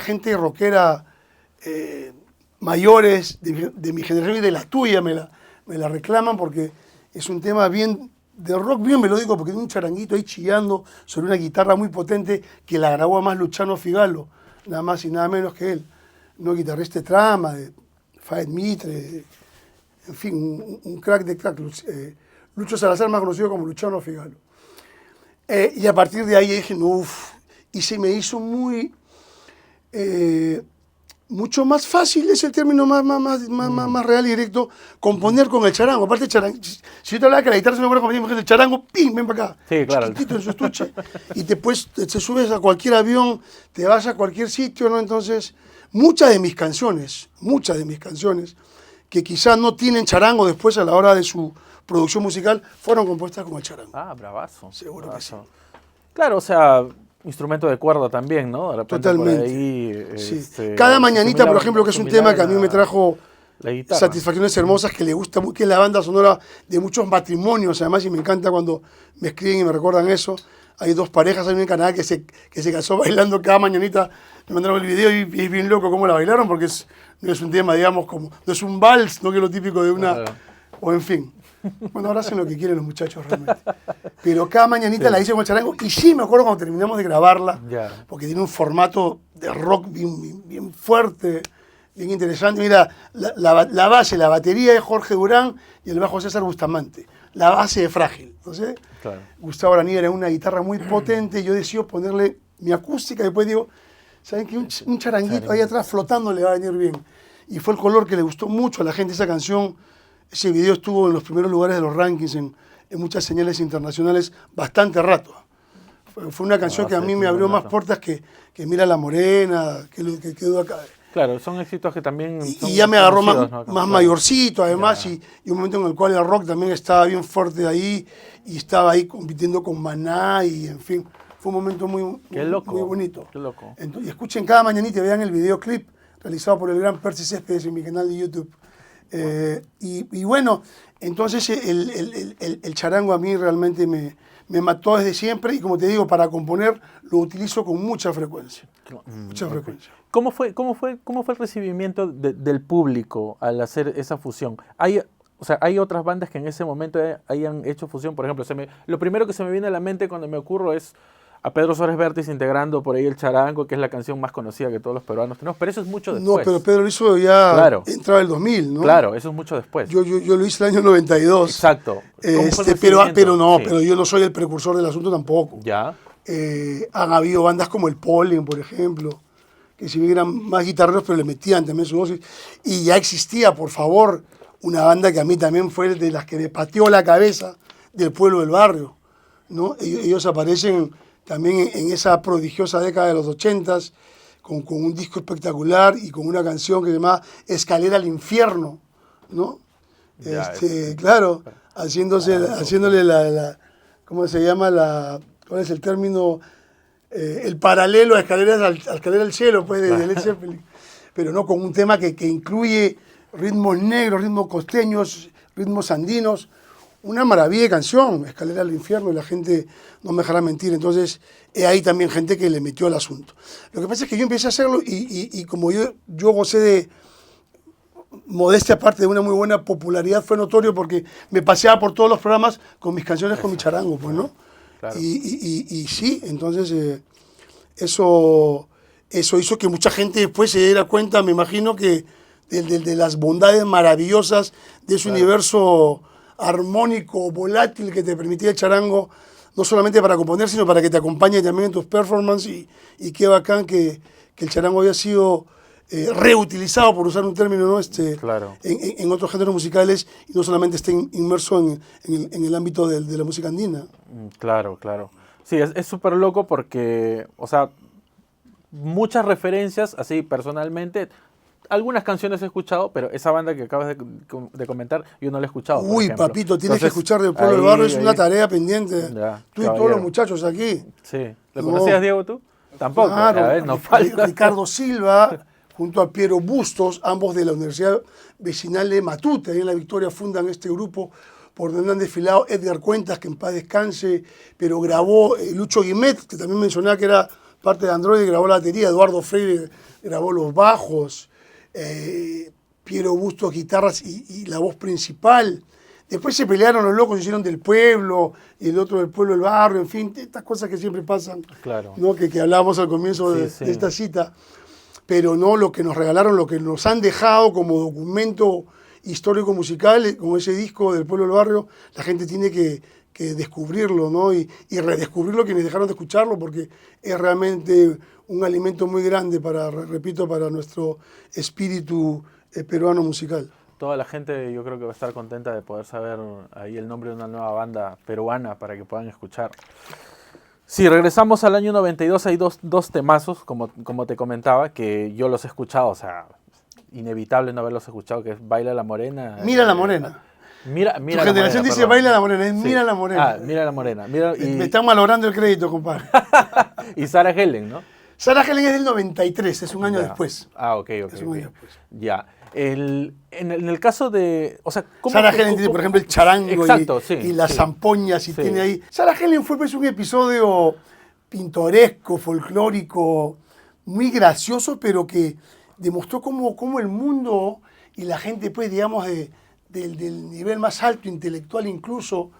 gente rockera... mayores de mi generación y de la tuya me la reclaman, porque es un tema bien de rock, bien melódico, porque tiene un charanguito ahí chillando sobre una guitarra muy potente que la grabó además Luciano Figalo, nada más y nada menos que él, no guitarrista de Trama, de Faed Mitre, en fin, un crack de crack, Lucho Salazar, más conocido como Luciano Figalo. Y a partir de ahí dije, no, y se me hizo mucho más fácil, es el término más real y directo, componer con el charango. Aparte, si yo te hablaba que la guitarra se me acuerda como el charango, ¡pim! Ven para acá. Sí, claro. Chiquitito en su estuche. Y después te subes a cualquier avión, te vas a cualquier sitio, ¿no? Entonces, muchas de mis canciones, que quizás no tienen charango después a la hora de su producción musical, fueron compuestas con el charango. Ah, bravazo. Seguro bravazo. que sí. Claro, o sea, instrumento de cuerda también, ¿no? De repente Totalmente. por ahí, Sí. Cada mañanita, por ejemplo, que es un tema que a mí me trajo satisfacciones hermosas, que le gusta mucho, que es la banda sonora de muchos matrimonios, además, y me encanta cuando me escriben y me recuerdan eso. Hay 2 parejas ahí en Canadá que se casó bailando cada mañanita. Me mandaron el video y es bien loco cómo la bailaron, porque no es un tema, digamos, no es un vals, no que es lo típico de una... Claro. O en fin. Bueno, ahora hacen lo que quieren los muchachos realmente. Pero cada mañanita la hice con el charango. Y sí, me acuerdo cuando terminamos de grabarla, porque tiene un formato de rock bien fuerte, bien interesante. Mira, la base, la batería de Jorge Durán y el bajo César Bustamante. La base de Frágil. Entonces, claro. Gustavo Araniga era una guitarra muy potente. Yo decido ponerle mi acústica. Después digo, ¿saben qué? Un charanguito ahí atrás flotando le va a venir bien. Y fue el color que le gustó mucho a la gente esa canción. Ese video estuvo en los primeros lugares de los rankings, en muchas señales internacionales, bastante rato. Fue una canción que a mí me abrió más puertas que Mira la Morena, que quedó acá. Claro, son éxitos que también son y ya me agarró conocidos, más, ¿no? más Claro. mayorcito, además, Ya. y un momento en el cual el rock también estaba bien fuerte ahí, y estaba ahí compitiendo con Maná, y en fin, fue un momento Qué loco, muy bonito. qué loco. Entonces, y escuchen cada mañanita y vean el videoclip realizado por el gran Percy Céspedes en mi canal de YouTube. Y bueno, entonces el charango a mí realmente me mató desde siempre, y como te digo, para componer lo utilizo con mucha frecuencia. Mucha frecuencia. ¿Cómo fue el recibimiento del público al hacer esa fusión? O sea, hay otras bandas que en ese momento hayan hecho fusión. Por ejemplo, lo primero que se me viene a la mente cuando me ocurro es a Pedro Suárez Vértiz integrando por ahí el charango, que es la canción más conocida que todos los peruanos tenemos, pero eso es mucho después. No, pero Pedro lo hizo ya, Claro. entraba el 2000, ¿no? Claro, eso es mucho después. Yo lo hice el año 92. Exacto. ¿Cómo fue el Pero recibimiento? Sí. pero yo no soy el precursor del asunto tampoco. Ya. Han habido bandas como el Pollen, por ejemplo, que si bien eran más guitarreros, pero le metían también su dosis. Y ya existía, por favor, una banda que a mí también fue de las que me pateó la cabeza, del Pueblo del Barrio, ¿no? Ellos aparecen también en esa prodigiosa década de los 80s, con un disco espectacular y con una canción que se llama Escalera al Infierno, ¿no? Ya, Claro, haciéndole ¿cómo se llama? ¿Cuál es el término? El paralelo a Escalera al Cielo, pues, de Led Zeppelin. Pero no, con un tema que incluye ritmos negros, ritmos costeños, ritmos andinos. Una maravilla de canción, Escalera al Infierno, y la gente no me dejará mentir. Entonces, hay también gente que le metió el asunto. Lo que pasa es que yo empecé a hacerlo y como yo gocé de, modestia aparte, de una muy buena popularidad, fue notorio porque me paseaba por todos los programas con mis canciones, con mi charango, pues, ¿no? Claro. Y sí, entonces eso hizo que mucha gente después se diera cuenta, me imagino, que de las bondades maravillosas de ese universo armónico, volátil que te permitía el charango, no solamente para componer, sino para que te acompañe también en tus performances, y qué bacán que el charango había sido reutilizado, por usar un término, ¿no? Claro. en otros géneros musicales, y no solamente esté inmerso en el ámbito de la música andina. Claro, claro. Sí, es súper loco porque, o sea, muchas referencias, así personalmente, algunas canciones he escuchado, pero esa banda que acabas de comentar, yo no la he escuchado. por Uy, ejemplo. papito, tienes que Entonces, escuchar del Pueblo del ahí- Barrio, es una ahí- tarea pendiente. Ya, Tú y todos caballero. los muchachos aquí. Sí. ¿Lo No. conocías, Diego, tú? Tampoco. Claro, A ver, nos falta. Ricardo Silva, junto a Piero Bustos, ambos de la Universidad Vecinal de Matute, ahí en La Victoria, fundan este grupo por donde han desfilado Edgar Cuentas, que en paz descanse, pero grabó Lucho Guimet, que también mencionaba que era parte de Android, grabó la batería, Eduardo Freire grabó los bajos, Piero Bustos guitarras y la voz principal. Después se pelearon los locos, hicieron del pueblo, y el otro del pueblo del barrio, en fin, estas cosas que siempre pasan, Claro. ¿no? que hablábamos al comienzo Sí. de esta cita. Pero no, lo que nos regalaron, lo que nos han dejado como documento histórico musical, como ese disco del pueblo del barrio, la gente tiene que descubrirlo, ¿no? Y redescubrirlo quienes dejaron de escucharlo, porque es realmente un alimento muy grande repito, para nuestro espíritu peruano musical. Toda la gente yo creo que va a estar contenta de poder saber ahí el nombre de una nueva banda peruana para que puedan escuchar. Si regresamos al año 92, hay dos temazos, como te comentaba, que yo los he escuchado, o sea, inevitable no haberlos escuchado, que es Baila la Morena. Mira la Morena. Mira Tu la generación Morena, dice perdón. Baila la Morena, es Sí. Mira la Morena. Mira la Morena. Me están malogrando el crédito, compadre. Y Sarah Helen, ¿no? Sarah Helen es del 93, es un año Ya. después. Ah, ok. Es un año después. Ya. En el caso de... O sea, ¿cómo, Sarah Helen tiene, por ejemplo, el charango Exacto, sí, y las sí. zampoñas, y Sí. tiene ahí... Sarah Helen fue pues un episodio pintoresco, folclórico, muy gracioso, pero que demostró cómo el mundo y la gente, pues, digamos, del nivel más alto, intelectual incluso,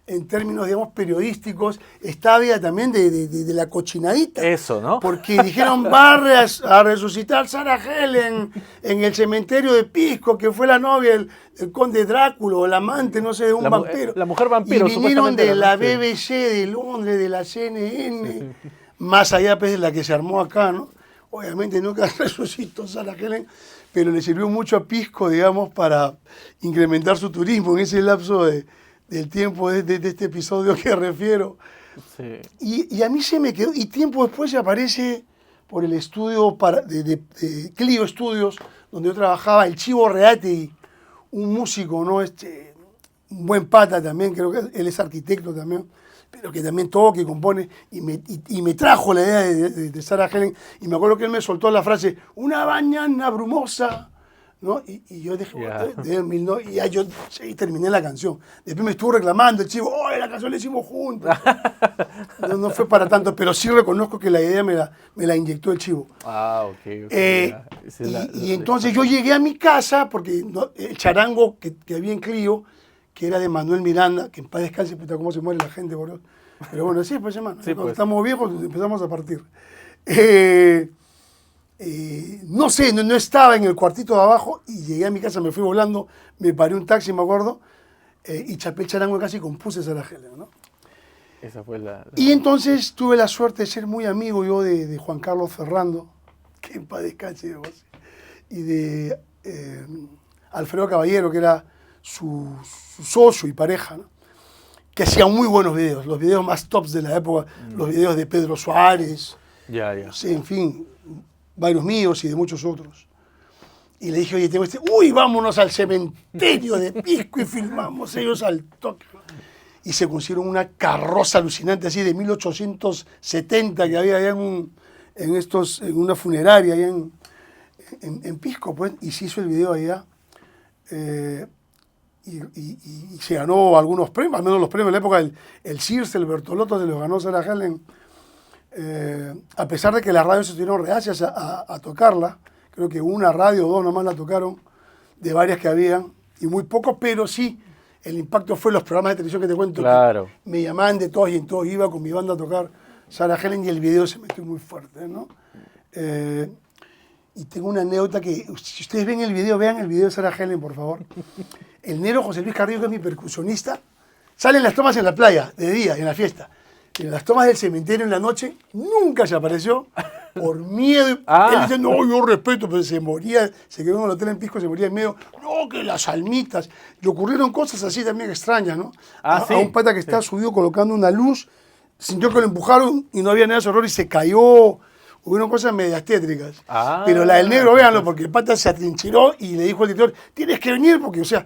en términos, digamos, periodísticos, está ávida también de la cochinadita. Eso, ¿no? Porque dijeron, va a resucitar Sarah Helen en el cementerio de Pisco, que fue la novia del conde Drácula, o la amante, no sé, de un vampiro. La mujer vampiro, Y vinieron supuestamente de era, la ¿no? Sí. BBC, de Londres, de la CNN, más allá pues, de la que se armó acá, ¿no? Obviamente nunca resucitó Sarah Helen, pero le sirvió mucho a Pisco, digamos, para incrementar su turismo en ese lapso del tiempo de este episodio que refiero. Sí. Y a mí se me quedó, y tiempo después se aparece por el estudio de Clio Studios, donde yo trabajaba, el Chivo Reati, un músico, ¿no? Un buen pata también, creo que él es arquitecto también, pero que también toca y compone, y me trajo la idea de Sarah Helen, y me acuerdo que él me soltó la frase, una mañana brumosa, ¿no? Y yo dije, ¿no? Y ya yo terminé la canción. Después me estuvo reclamando el chivo, ¡oh, la canción la hicimos juntos! No fue para tanto, pero sí reconozco que la idea me la inyectó el chivo. Ah, ok. Y entonces yo llegué a mi casa, porque el charango que había en Clio, que era de Manuel Miranda, que en paz descanse, puta, cómo se muere la gente, por Dios. Pero bueno, sí, pues hermano, cuando estamos viejos empezamos a partir. No sé, no estaba en el cuartito de abajo y llegué a mi casa, me fui volando, me paré un taxi, me acuerdo, y chapé el charango y casi compuse Sarah Helen, ¿no? Esa fue Y entonces tuve la suerte de ser muy amigo yo de Juan Carlos Ferrando, que en paz descanse, y de Alfredo Caballero, que era su socio y pareja, ¿no? Que hacía muy buenos videos, los videos más tops de la época, los videos de Pedro Suárez, sí, en fin, varios míos y de muchos otros. Y le dije, oye, tengo vámonos al cementerio de Pisco y filmamos ellos al toque. Y se consiguieron una carroza alucinante así de 1870 que había allá en una funeraria allá en Pisco, pues, y se hizo el video allá. Y se ganó algunos premios, al menos los premios de la época, el Circe, el Bertolotto se los ganó Sarah Helen, a pesar de que las radios estuvieron reacias a tocarla. Creo que una radio o dos nomás la tocaron, de varias que habían, y muy pocos, pero sí, el impacto fue los programas de televisión que te cuento, claro, que me llamaban de todos y en todos iba con mi banda a tocar Sarah Helen y el video se metió muy fuerte, ¿no? Y tengo una anécdota que, si ustedes ven el video de Sarah Helen, por favor. El negro José Luis Carrillo, que es mi percusionista, salen las tomas en la playa, de día, en la fiesta. En las tomas del cementerio en la noche, nunca se apareció, por miedo. Él dice, no, yo respeto, pero se moría, se quedó en el hotel en Pisco, se moría en medio. No, que las almitas. Le ocurrieron cosas así también extrañas, ¿no? A un pata que estaba subido colocando una luz, sintió que lo empujaron y no había nada de horror y se cayó. Hubieron cosas medias tétricas. Pero la del negro, véanlo, porque el pata se atrincheró y le dijo al director, tienes que venir porque, o sea,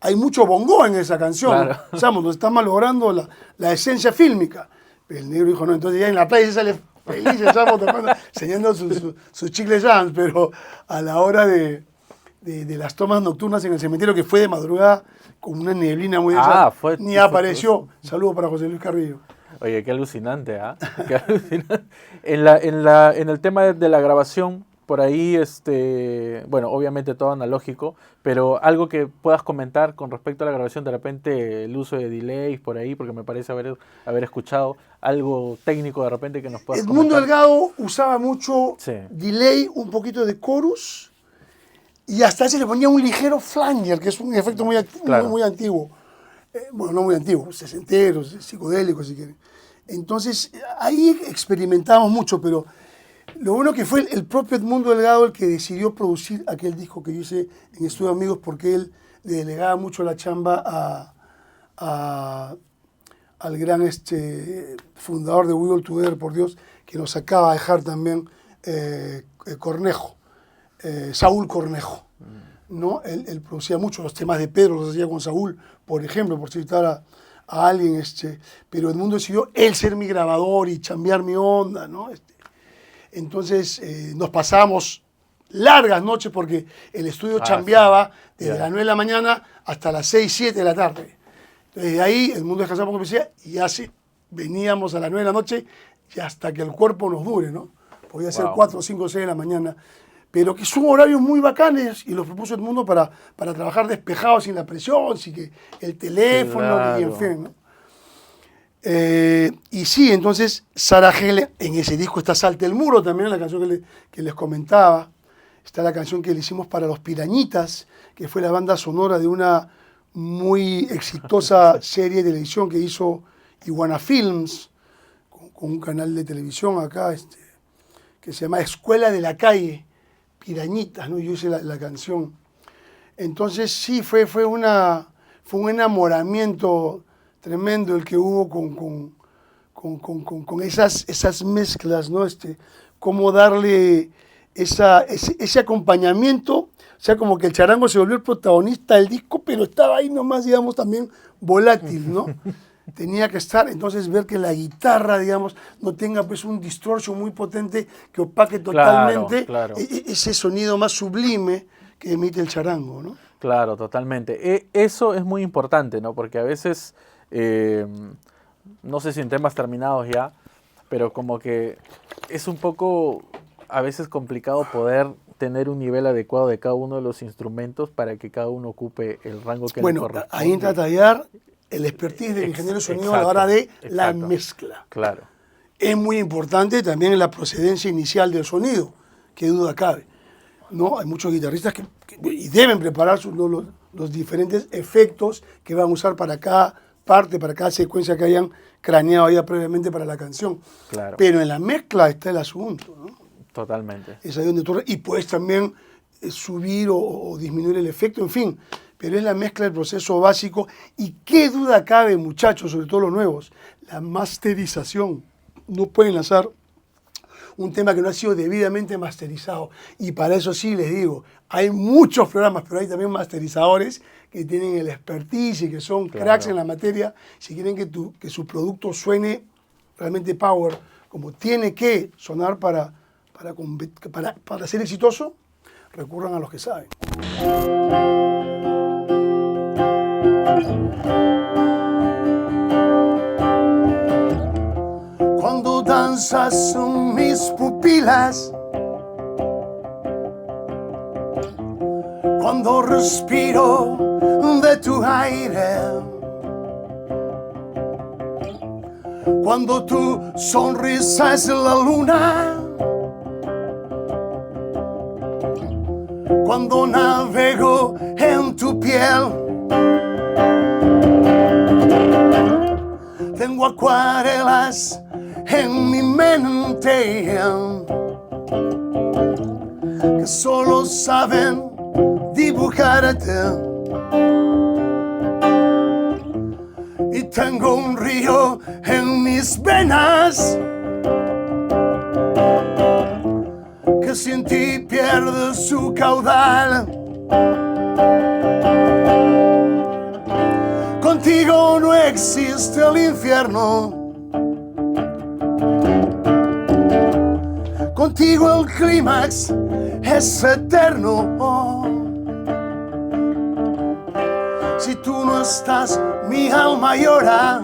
hay mucho bongo en esa canción. Claro. O sea, nos está malogrando la esencia fílmica. El negro dijo, no, entonces ya en la playa se sale feliz, estamos tocando, enseñando sus chicles jams, pero a la hora de las tomas nocturnas en el cementerio, que fue de madrugada, con una neblina muy densa, ni apareció. Saludos para José Luis Carrillo. Oye, qué alucinante, ¿ah? Qué alucinante. En el tema de la grabación, por ahí, bueno, obviamente todo analógico, pero algo que puedas comentar con respecto a la grabación, de repente el uso de delays por ahí, porque me parece haber escuchado algo técnico de repente que nos puedas comentar. Edmundo Delgado usaba mucho delay, un poquito de chorus, y hasta se le ponía un ligero flanger, que es un efecto muy antiguo. Bueno, no muy antiguo, sesenteros, psicodélicos, si quieren. Entonces, ahí experimentamos mucho, pero lo bueno que fue el propio Edmundo Delgado el que decidió producir aquel disco que yo hice en Estudio Amigos, porque él le delegaba mucho la chamba al gran fundador de We All Together, por Dios, que nos acaba de dejar también Cornejo, Saúl Cornejo. ¿No? Él producía mucho los temas de Pedro, los hacía con Saúl, por ejemplo, por citar a alguien, pero Edmundo decidió él ser mi grabador y chambear mi onda, ¿no? Entonces nos pasamos largas noches porque el estudio chambeaba desde las 9 de la mañana hasta las 6, 7 de la tarde. Entonces de ahí Edmundo descansaba porque decía, y así veníamos a las 9 de la noche y hasta que el cuerpo nos dure, ¿no? Podía ser 4, 5, 6 de la mañana. Pero que son horarios muy bacanes y los propuso Edmundo para trabajar despejados sin la presión, sin que el teléfono, y en fin, ¿no? Y sí, entonces Sarah Helen, en ese disco está Salta el Muro también, la canción que les comentaba. Está la canción que le hicimos para Los Pirañitas, que fue la banda sonora de una muy exitosa serie de televisión que hizo Iguana Films, con un canal de televisión acá, que se llama Escuela de la Calle, Pirañitas, ¿no? Yo hice la canción. Entonces sí, fue un enamoramiento tremendo el que hubo con esas mezclas, ¿no? cómo darle ese acompañamiento. O sea, como que el charango se volvió el protagonista del disco, pero estaba ahí nomás, digamos, también volátil, ¿no? Tenía que estar, entonces ver que la guitarra, digamos, no tenga pues un distortion muy potente que opaque totalmente ese sonido más sublime que emite el charango, ¿no? Claro, totalmente. Eso es muy importante, ¿no? Porque a veces, no sé si en temas terminados ya, pero como que es un poco a veces complicado poder tener un nivel adecuado de cada uno de los instrumentos para que cada uno ocupe el rango que le corresponde. Ahí entra a tallar el expertise del ingeniero de sonido a la hora de la mezcla. Claro. Es muy importante también la procedencia inicial del sonido, qué duda cabe, ¿no? Hay muchos guitarristas que y deben preparar los diferentes efectos que van a usar para cada parte, para cada secuencia que hayan craneado ya previamente para la canción. Claro. Pero en la mezcla está el asunto, ¿no? Totalmente. Es ahí donde tú... Y puedes también subir o disminuir el efecto, en fin. Pero es la mezcla del proceso básico. Y qué duda cabe, muchachos, sobre todo los nuevos, la masterización. No pueden lanzar un tema que no ha sido debidamente masterizado. Y para eso sí les digo, hay muchos programas, pero hay también masterizadores que tienen el expertise y que son cracks en la materia. Si quieren que su producto suene realmente power, como tiene que sonar para ser exitoso, recurran a los que saben. Cuando danzas mis pupilas, cuando respiro de tu aire, cuando tu sonrisa es la luna, cuando navego en tu piel, tengo acuarelas en mi mente que solo saben dibujarte. Y tengo un río en mis venas que sin ti pierde su caudal. Contigo no existe el infierno, contigo el clímax es eterno. Si tú no estás, mi alma llora,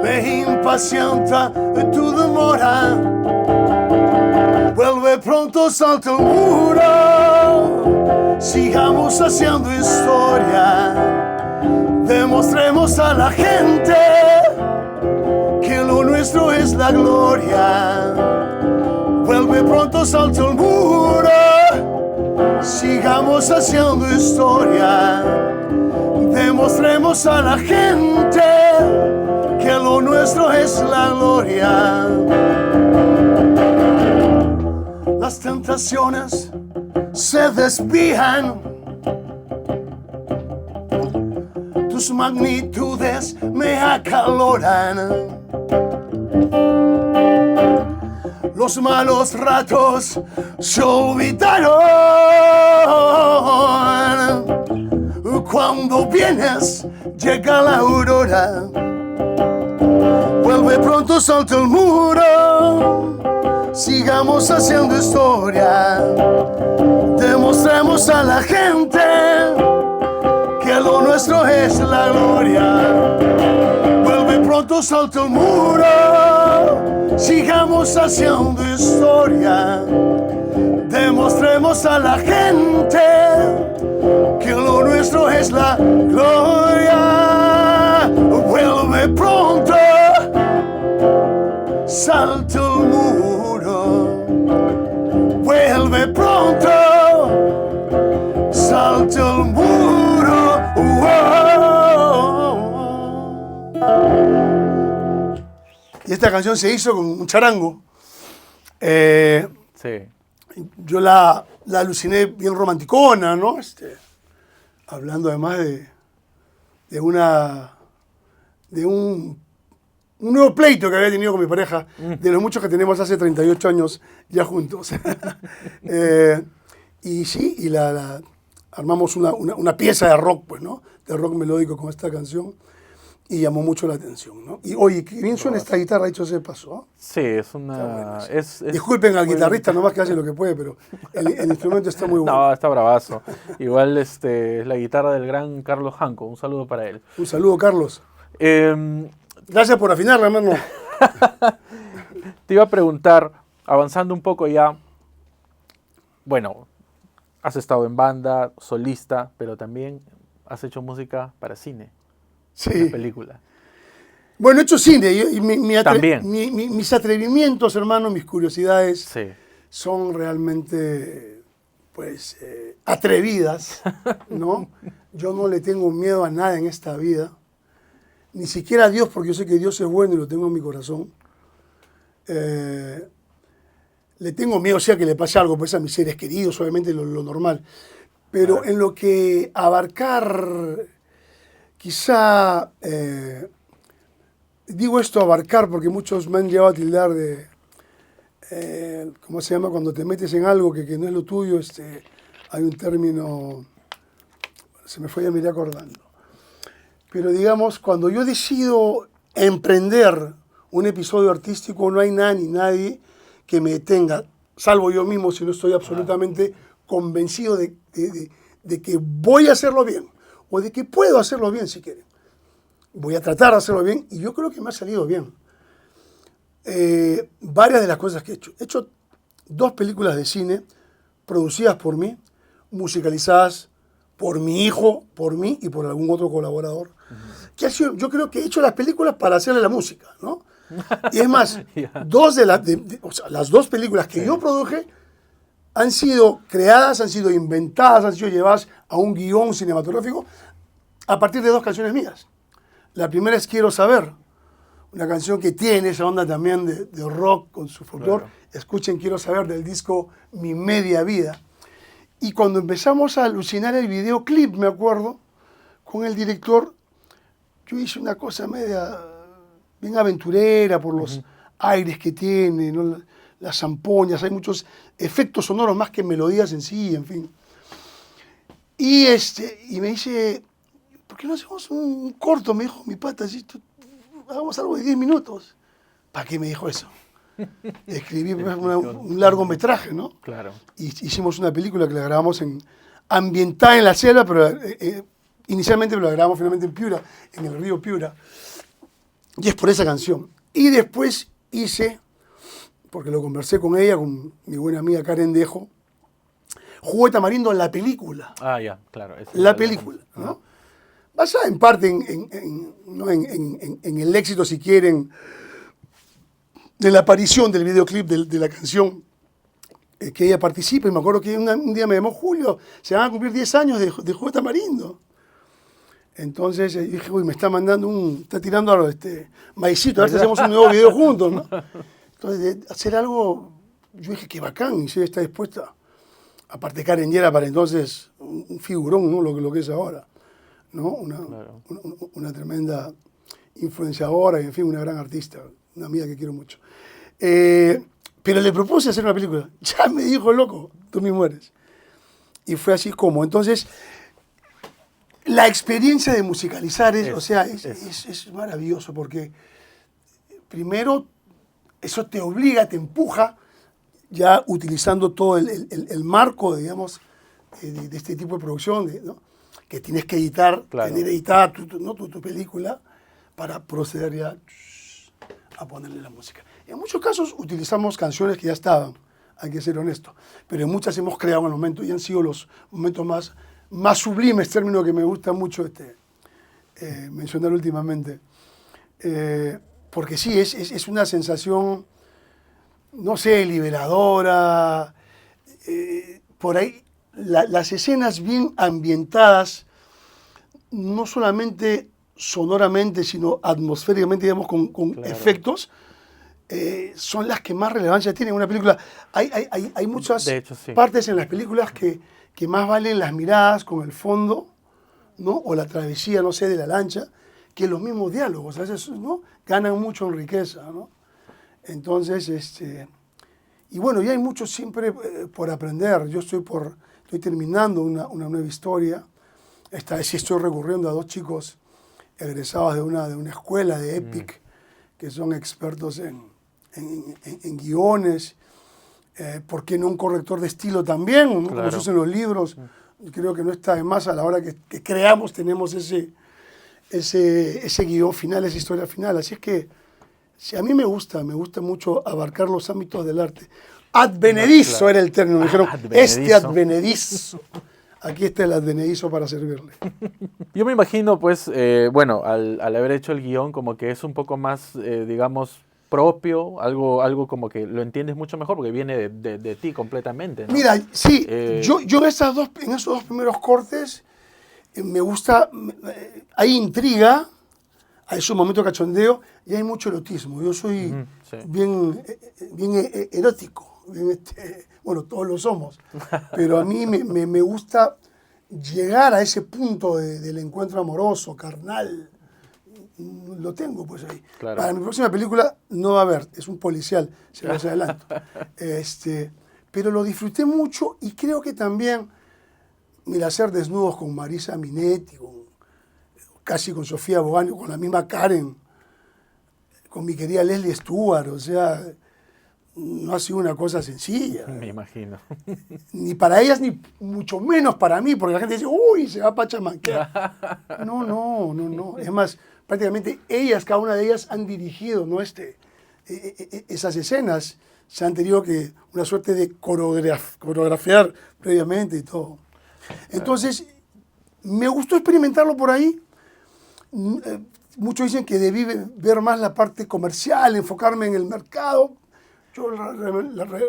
me impacienta tu demora. Vuelve pronto, salta el muro, sigamos haciendo historia, demostremos a la gente que lo nuestro es la gloria. Vuelve pronto, salta el muro, sigamos haciendo historia, demostremos a la gente que lo nuestro es la gloria. Las tentaciones se desvían, tus magnitudes me acaloran. Los malos ratos se olvidaron. Cuando vienes, llega la aurora. Vuelve pronto, salta el muro. Sigamos haciendo historia. Demostremos a la gente que lo nuestro es la gloria. Vuelve pronto, salta el muro. Sigamos haciendo historia, demostremos a la gente que lo nuestro es la gloria. Vuelve pronto, salta el muro. Vuelve pronto, salta el muro. Y esta canción se hizo con un charango. Sí. Yo la aluciné bien romanticona, ¿no? Hablando además de un un nuevo pleito que había tenido con mi pareja, de los muchos que tenemos hace 38 años ya juntos. Y sí, armamos una pieza de rock, pues, ¿no? De rock melódico con esta canción. Y llamó mucho la atención, ¿no? Y oye, qué bien suena esta guitarra, dicho ese paso. Sí, es una... Bueno, disculpen al guitarrista, nomás que hace lo que puede, pero el instrumento está muy bueno. No, está bravazo. Igual es la guitarra del gran Carlos Janco. Un saludo para él. Un saludo, Carlos. Gracias por afinarla, hermano. Te iba a preguntar, avanzando un poco ya, bueno, has estado en banda, solista, pero también has hecho música para cine. Sí. Una película. Bueno, he hecho cine. Y También. mis atrevimientos, hermano, mis curiosidades Sí. son realmente, pues, atrevidas, ¿no? Yo no le tengo miedo a nada en esta vida. Ni siquiera a Dios, porque yo sé que Dios es bueno y lo tengo en mi corazón. Le tengo miedo, o sea, que le pase algo pues, a mis seres queridos, obviamente lo normal. Pero en lo que abarcar, quizá, digo esto abarcar porque muchos me han llevado a tildar de, ¿cómo se llama? Cuando te metes en algo que no es lo tuyo, hay un término, se me fue, ya me iré acordando. Pero digamos, cuando yo decido emprender un episodio artístico, no hay nada ni nadie que me detenga, salvo yo mismo si no estoy absolutamente convencido de que voy a hacerlo bien, o de que puedo hacerlo bien si quieren. Voy a tratar de hacerlo bien, y yo creo que me ha salido bien. Varias de las cosas que he hecho 2 películas de cine producidas por mí, musicalizadas por mi hijo, por mí y por algún otro colaborador. Que ha sido, yo creo que he hecho las películas para hacerle la música, ¿no? Y es más, las 2 películas que yo produje han sido creadas, han sido inventadas, han sido llevadas a un guión cinematográfico a partir de 2 canciones mías. La primera es Quiero Saber, una canción que tiene esa onda también de rock con su folclore. Claro. Escuchen Quiero Saber del disco Mi Media Vida. Y cuando empezamos a alucinar el videoclip, me acuerdo, con el director, yo hice una cosa media bien aventurera por los aires que tiene, ¿no? Las zampoñas, hay muchos efectos sonoros más que melodías en sí, en fin. Y me dice, ¿por qué no hacemos un corto? Me dijo mi pata, hagamos algo de 10 minutos. ¿Para qué me dijo eso? Escribí un largometraje, ¿no? Claro. Y hicimos una película que la grabamos ambientada en la selva, pero inicialmente la grabamos finalmente en Piura, en el río Piura. Y es por esa canción. Y después hice, porque lo conversé con ella, con mi buena amiga Karen Dejo, Jugo de Tamarindo en la película. Ah, ya, claro. La película, ¿no? Basada en parte en el éxito, si quieren, de la aparición del videoclip de la canción que ella participa. Y me acuerdo que un día me llamó Julio, se van a cumplir 10 años de Jugo de Tamarindo. Entonces dije, uy, me está tirando maicito, a ver si hacemos un nuevo video juntos, ¿no? Entonces, de hacer algo, yo dije, qué bacán, y si ella está dispuesta. Aparte, Karen ya era para entonces un figurón, ¿no? Lo que es ahora, ¿no? Una tremenda influenciadora, y en fin, una gran artista, una amiga que quiero mucho. Pero le propuse hacer una película. Ya me dijo, loco, tú me mueres. Y fue así como. Entonces, la experiencia de musicalizar es maravilloso, porque primero eso te obliga, te empuja, ya utilizando todo el marco, digamos, de este tipo de producción, ¿no? Que tienes que editar, claro, tener editada tu película para proceder ya a ponerle la música. En muchos casos utilizamos canciones que ya estaban, hay que ser honesto, pero en muchas hemos creado en el momento y han sido los momentos más sublimes, término que me gusta mucho mencionar últimamente. Porque sí, es una sensación, no sé, liberadora. Por ahí, las escenas bien ambientadas, no solamente sonoramente, sino atmosféricamente, digamos, con claro, efectos, son las que más relevancia tienen en una película. Hay muchas partes en las películas que más valen las miradas con el fondo, ¿no? O la travesía, no sé, de la lancha, que los mismos diálogos. A veces, ¿no? Ganan mucho en riqueza, ¿no? Entonces, y bueno, y hay mucho siempre por aprender. Yo estoy terminando una nueva historia. Esta vez sí estoy recurriendo a 2 chicos egresados de una escuela de EPIC, que son expertos en guiones. ¿Por qué no un corrector de estilo también? ¿No? Claro. Como se usa en los libros. Creo que no está de más a la hora que creamos, tenemos ese guión final, esa historia final. Así es que a mí me gusta mucho abarcar los ámbitos del arte. Advenedizo claro. Era el término. Me dijeron, advenedizo. Aquí está el advenedizo para servirle. Yo me imagino, pues, bueno, al haber hecho el guión, como que es un poco más, digamos, propio, algo como que lo entiendes mucho mejor porque viene de ti completamente, ¿no? Mira, sí, yo en esos 2 primeros cortes me gusta, hay intriga, hay su momento cachondeo y hay mucho erotismo. Yo soy sí. bien erótico, bueno, todos lo somos, pero a mí me gusta llegar a ese punto del encuentro amoroso, carnal. Lo tengo pues ahí. Claro. Para mi próxima película no va a haber, es un policial, se los adelanto. Pero lo disfruté mucho y creo que también, mira, hacer desnudos con Marisa Minetti, casi con Sofía Boganio, con la misma Karen, con mi querida Leslie Stewart, o sea, no ha sido una cosa sencilla. Me imagino. Ni para ellas, ni mucho menos para mí, porque la gente dice, uy, se va a pachamanquear. No. Es más, prácticamente ellas, cada una de ellas han dirigido, ¿no? Esas escenas. Se han tenido que una suerte de coreografiar previamente y todo. Entonces, me gustó experimentarlo por ahí. Muchos dicen que debí ver más la parte comercial, enfocarme en el mercado. Yo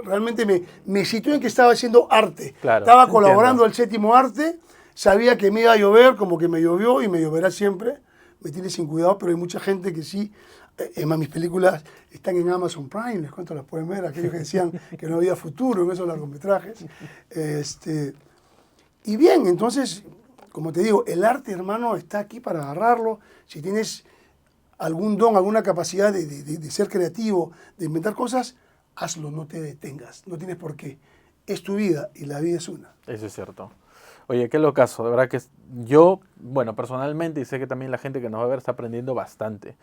realmente me situé en que estaba haciendo arte. Claro, estaba colaborando al séptimo arte, sabía que me iba a llover, como que me llovió y me lloverá siempre. Me tiene sin cuidado, pero hay mucha gente que sí. Es más, mis películas están en Amazon Prime, les cuento, las pueden ver, aquellos que decían que no había futuro en esos largometrajes. Y bien, entonces, como te digo, el arte, hermano, está aquí para agarrarlo. Si tienes algún don, alguna capacidad de ser creativo, de inventar cosas, hazlo, no te detengas, no tienes por qué. Es tu vida y la vida es una. Eso es cierto. Oye, qué locazo, de verdad que yo, bueno, personalmente, y sé que también la gente que nos va a ver está aprendiendo bastante.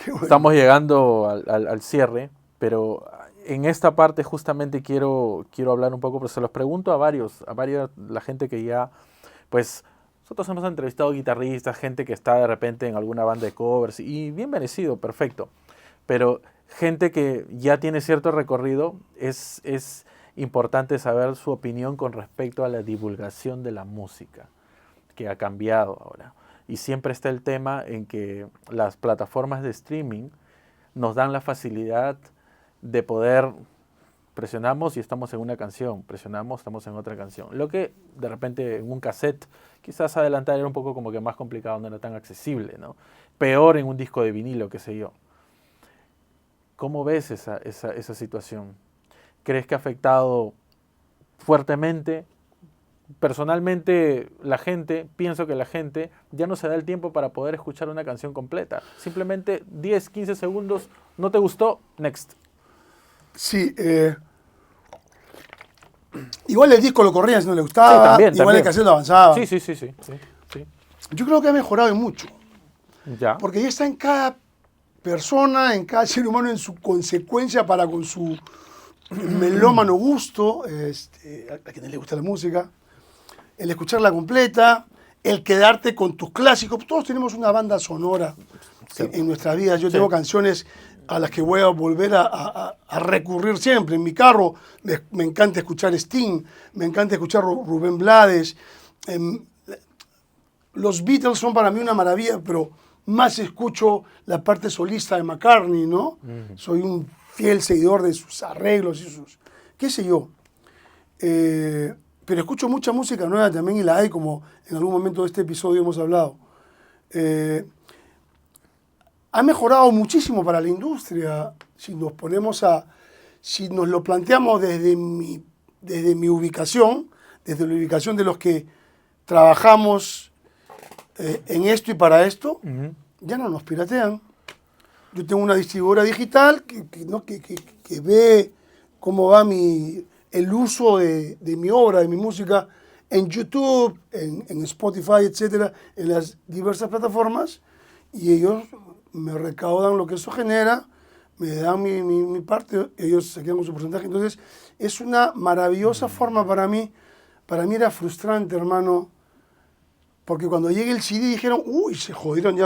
Bueno. Estamos llegando al cierre, pero en esta parte justamente quiero hablar un poco, pero se los pregunto a varios, la gente que ya, pues, nosotros hemos entrevistado guitarristas, gente que está de repente en alguna banda de covers, y bien merecido, perfecto, pero gente que ya tiene cierto recorrido, es importante saber su opinión con respecto a la divulgación de la música, que ha cambiado ahora. Y siempre está el tema en que las plataformas de streaming nos dan la facilidad de poder, presionamos y estamos en una canción, presionamos, estamos en otra canción. Lo que de repente en un cassette, quizás adelantar era un poco como que más complicado, no era tan accesible, ¿no? Peor en un disco de vinilo, qué sé yo. ¿Cómo ves esa situación? ¿Crees que ha afectado fuertemente? Personalmente, pienso que la gente ya no se da el tiempo para poder escuchar una canción completa. Simplemente 10, 15 segundos, ¿no te gustó? Next. Sí, igual el disco lo corría si no le gustaba, sí, también. El cassette lo avanzaba. Sí. Yo creo que ha mejorado mucho. Ya. Porque ya está en cada persona, en cada ser humano, en su consecuencia para con su melómano gusto, a quien le gusta la música, el escucharla completa, el quedarte con tus clásicos. Todos tenemos una banda sonora en nuestras vidas. Yo tengo canciones a las que voy a volver a recurrir siempre. En mi carro me encanta escuchar Sting, me encanta escuchar Rubén Blades. Los Beatles son para mí una maravilla, pero más escucho la parte solista de McCartney, ¿no? Soy un fiel seguidor de sus arreglos y sus, qué sé yo. Pero escucho mucha música nueva también y la hay, como en algún momento de este episodio hemos hablado. Ha mejorado muchísimo para la industria si nos lo planteamos desde mi ubicación, desde la ubicación de los que trabajamos en esto y para esto. ya no nos piratean. Yo tengo una distribuidora digital que ve cómo va el uso de mi obra, de mi música, en YouTube, en Spotify, etcétera, en las diversas plataformas, y ellos me recaudan lo que eso genera, me dan mi parte, ellos se quedan con su porcentaje. Entonces, es una maravillosa forma para mí. Para mí era frustrante, hermano, porque cuando llegue el CD dijeron, uy, se jodieron,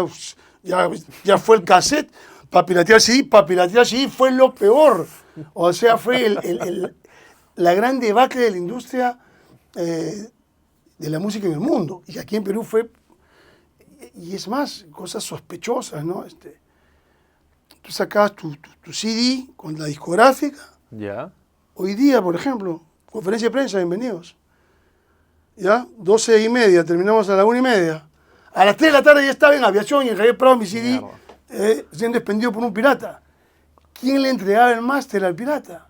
ya fue el cassette. Para piratear CD fue lo peor. O sea, fue la gran debacle de la industria de la música en el mundo. Y aquí en Perú fue, y es más, cosas sospechosas, ¿no? Tú sacabas tu CD con la discográfica. Ya. Hoy día, por ejemplo, conferencia de prensa, bienvenidos. ¿Ya? 12:30, terminamos a las 1:30. A las 3 de la tarde ya estaba en Aviación y en Javier Prado mi CD siendo expendido por un pirata. ¿Quién le entregaba el máster al pirata?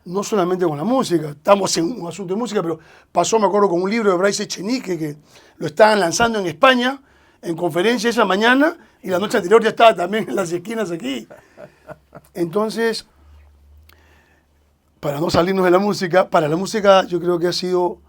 No solamente con la música, estamos en un asunto de música, pero pasó, me acuerdo, con un libro de Bryce Echenique que lo estaban lanzando en España, en conferencia esa mañana, y la noche anterior ya estaba también en las esquinas aquí. Entonces, para no salirnos de la música, para la música yo creo que ha sido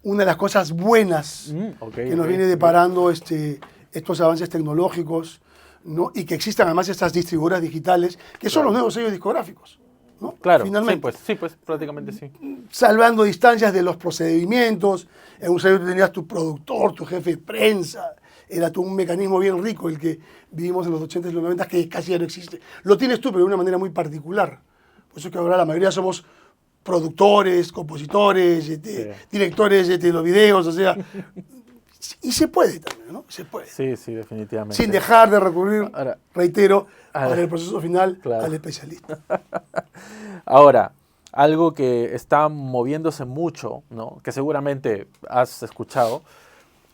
una de las cosas buenas que nos viene deparando estos avances tecnológicos, ¿no? Y que existan además estas distribuidoras digitales, que son los nuevos sellos discográficos, ¿no? Claro, finalmente. Sí, pues prácticamente sí. Salvando distancias de los procedimientos, en un sello tú tenías tu productor, tu jefe de prensa, era un mecanismo bien rico el que vivimos en los 80 y los 90 que casi ya no existe. Lo tienes tú, pero de una manera muy particular. Por eso es que ahora la mayoría somos productores, compositores, directores de los videos, o sea, y se puede también, ¿no? Se puede. Sí, definitivamente. Sin dejar de recurrir, reitero, para el proceso final, al especialista. Ahora, algo que está moviéndose mucho, ¿no? Que seguramente has escuchado,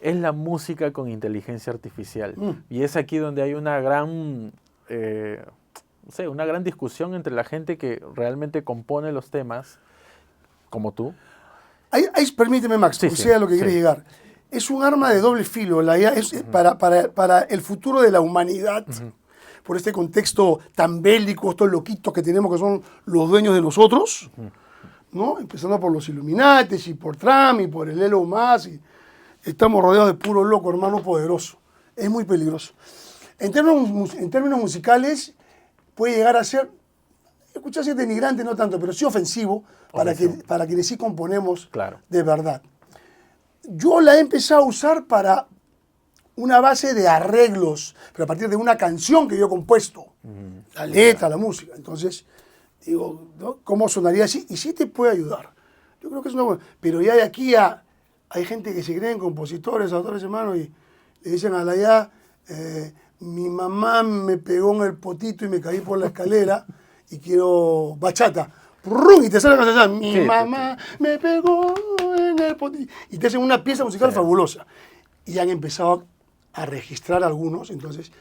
es la música con inteligencia artificial. Y es aquí donde hay una gran, una gran discusión entre la gente que realmente compone los temas, como tú. Permíteme, Max, sea lo que quieres llegar. Es un arma de doble filo. La IA es para el futuro de la humanidad, por este contexto tan bélico, estos loquitos que tenemos que son los dueños de nosotros, ¿no? Empezando por los Illuminatis y por Trump y por el Elon Musk. Estamos rodeados de puro loco, hermano poderoso. Es muy peligroso. En términos musicales, puede llegar a ser, escucharse denigrante, no tanto, pero sí ofensivo, para quienes sí componemos de verdad. Yo la he empezado a usar para una base de arreglos, pero a partir de una canción que yo he compuesto, la letra, la música. Entonces, digo, ¿no? ¿Cómo sonaría así? Y sí te puede ayudar. Yo creo que es una buena. Pero ya de aquí hay gente que se creen compositores, autores, hermano, y le dicen a la IA, mi mamá me pegó en el potito y me caí por la escalera y quiero bachata. Y te sale la canción, mi mamá me pegó en el potito. Y te hacen una pieza musical fabulosa. Y han empezado a registrar algunos. Entonces,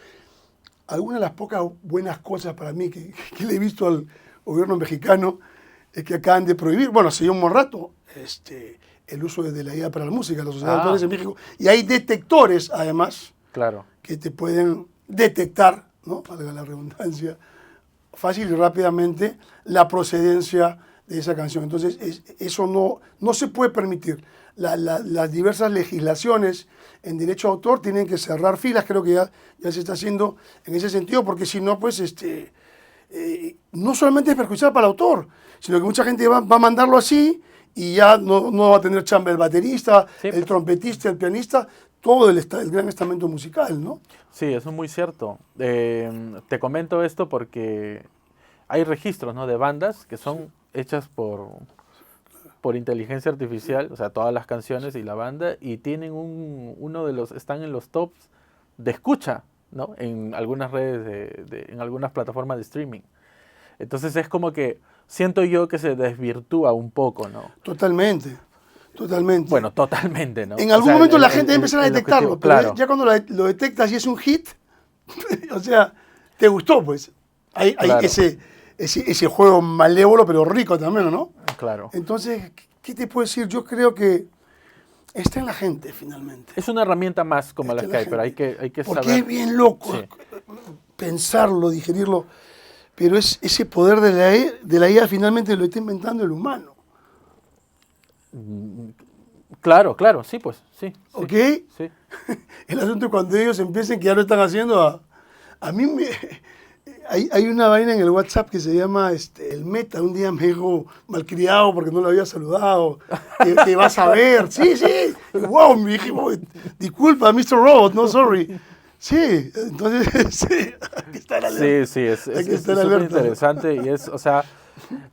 algunas de las pocas buenas cosas para mí que le he visto al gobierno mexicano es que acaban de prohibir, bueno, hace ya un buen rato, el uso de la IA para la música, la Sociedad de Autores en México. Y hay detectores, además, que te pueden detectar, ¿no? Valga la redundancia, fácil y rápidamente la procedencia de esa canción. Entonces, eso no se puede permitir. Las diversas legislaciones en derecho de autor tienen que cerrar filas, creo que ya se está haciendo en ese sentido, porque si no, pues, no solamente es perjudicial para el autor, sino que mucha gente va a mandarlo así y ya no va a tener chamba el baterista, el trompetista, el pianista, todo el gran estamento musical, ¿no? Sí, eso es muy cierto. Te comento esto porque hay registros, ¿no?, de bandas que son hechas por inteligencia artificial, o sea, todas las canciones y la banda, y tienen están en los tops de escucha, ¿no?, en algunas redes, en algunas plataformas de streaming. Entonces es como que siento yo que se desvirtúa un poco, ¿no? Totalmente. Bueno, totalmente, ¿no? En algún momento la gente va a empezar a detectarlo, pero ya cuando lo detectas y es un hit, o sea, te gustó, pues. Hay ese juego malévolo, pero rico también, ¿no? Claro. Entonces, ¿qué te puedo decir? Yo creo que está en la gente finalmente. Es una herramienta más como Está las en que la hay, pero gente. hay que Porque saber. es bien loco Sí. pensarlo, digerirlo, pero es ese poder de la IA finalmente lo está inventando el humano. Claro, claro, sí, pues, sí. ¿Ok? Sí. El asunto es cuando ellos empiecen, que ya lo están haciendo, a mí hay una vaina en el WhatsApp que se llama el Meta. Un día me dijo malcriado porque no lo había saludado, que vas a ver. Sí, sí. Wow, me dije, "Oh, disculpa, Mr. Robot, no, sorry". Sí, entonces, sí, hay que estar alerta. Sí, es Hay que estar súper alerta. interesante y es, o sea,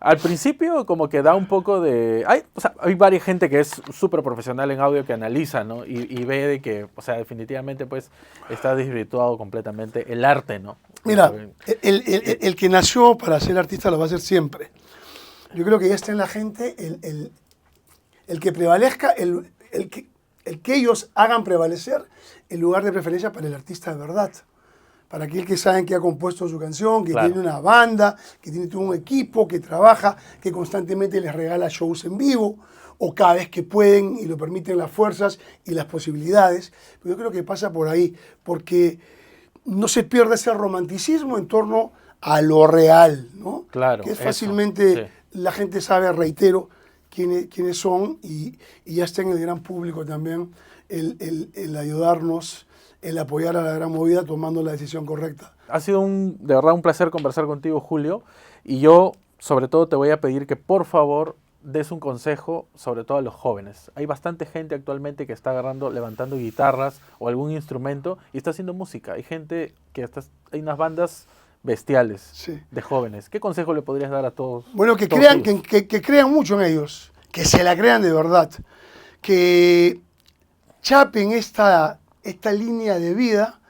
al principio como que da un poco de... hay varias gente que es súper profesional en audio que analiza, ¿no? Y ve de que, o sea, definitivamente pues está desvirtuado completamente el arte, ¿no? Mira, el que nació para ser artista lo va a hacer siempre. Yo creo que ya está en la gente el que prevalezca, el que ellos hagan prevalecer el lugar de preferencia para el artista de verdad. Para aquel que saben que ha compuesto su canción, que Claro. tiene una banda, que tiene todo un equipo, que trabaja, que constantemente les regala shows en vivo, o cada vez que pueden y lo permiten las fuerzas y las posibilidades. Pero yo creo que pasa por ahí, porque no se pierde ese romanticismo en torno a lo real, ¿no? Claro, Que es eso, fácilmente, sí. la gente sabe, reitero, quiénes son y ya está en el gran público también el ayudarnos, el apoyar a la gran movida tomando la decisión correcta. Ha sido de verdad un placer conversar contigo, Julio, y yo sobre todo te voy a pedir que por favor des un consejo sobre todo a los jóvenes. Hay bastante gente actualmente que está levantando guitarras o algún instrumento y está haciendo música. Hay gente hay unas bandas bestiales, Sí. de jóvenes. ¿Qué consejo le podrías dar a todos? Bueno, que todos crean, ellos? que crean mucho en ellos, que se la crean de verdad, que chapen esta línea de vida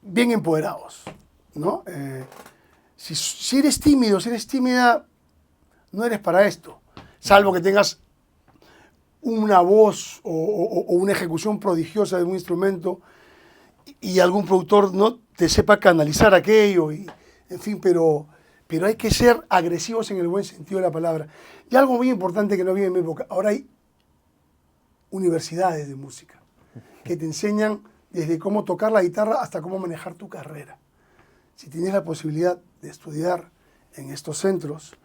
bien empoderados, ¿no? Si eres tímido, si eres tímida, no eres para esto, salvo que tengas una voz o una ejecución prodigiosa de un instrumento y algún productor no te sepa canalizar aquello, en fin, pero hay que ser agresivos en el buen sentido de la palabra. Y algo muy importante que no había en mi época, ahora hay universidades de música que te enseñan desde cómo tocar la guitarra hasta cómo manejar tu carrera. Si tienes la posibilidad de estudiar en estos centros,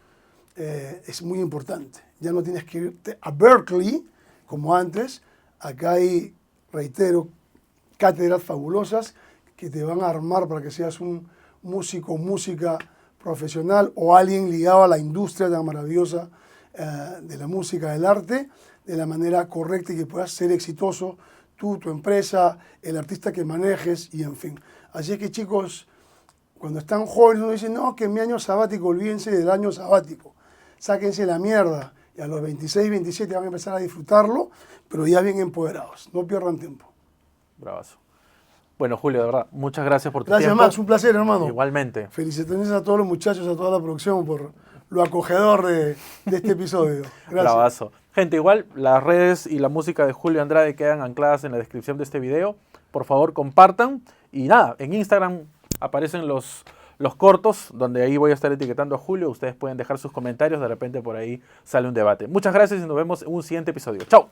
es muy importante. Ya no tienes que irte a Berkeley como antes. Acá hay, reitero, cátedras fabulosas que te van a armar para que seas un músico, música profesional o alguien ligado a la industria tan maravillosa de la música, del arte, de la manera correcta y que puedas ser exitoso tú, tu empresa, el artista que manejes y en fin. Así es que, chicos, cuando están jóvenes uno dice, no, que en mi año sabático, olvídense del año sabático, sáquense la mierda y a los 26, 27 van a empezar a disfrutarlo, pero ya bien empoderados, no pierdan tiempo. Bravazo. Bueno, Julio, de verdad, muchas gracias por tu Gracias, tiempo. Max, un placer, hermano. Igualmente. Felicitaciones a todos los muchachos, a toda la producción por lo acogedor de este episodio. Gracias. Bravazo. Gente, igual las redes y la música de Julio Andrade quedan ancladas en la descripción de este video. Por favor, compartan. Y nada, en Instagram aparecen los cortos, donde ahí voy a estar etiquetando a Julio. Ustedes pueden dejar sus comentarios, de repente por ahí sale un debate. Muchas gracias y nos vemos en un siguiente episodio. ¡Chao!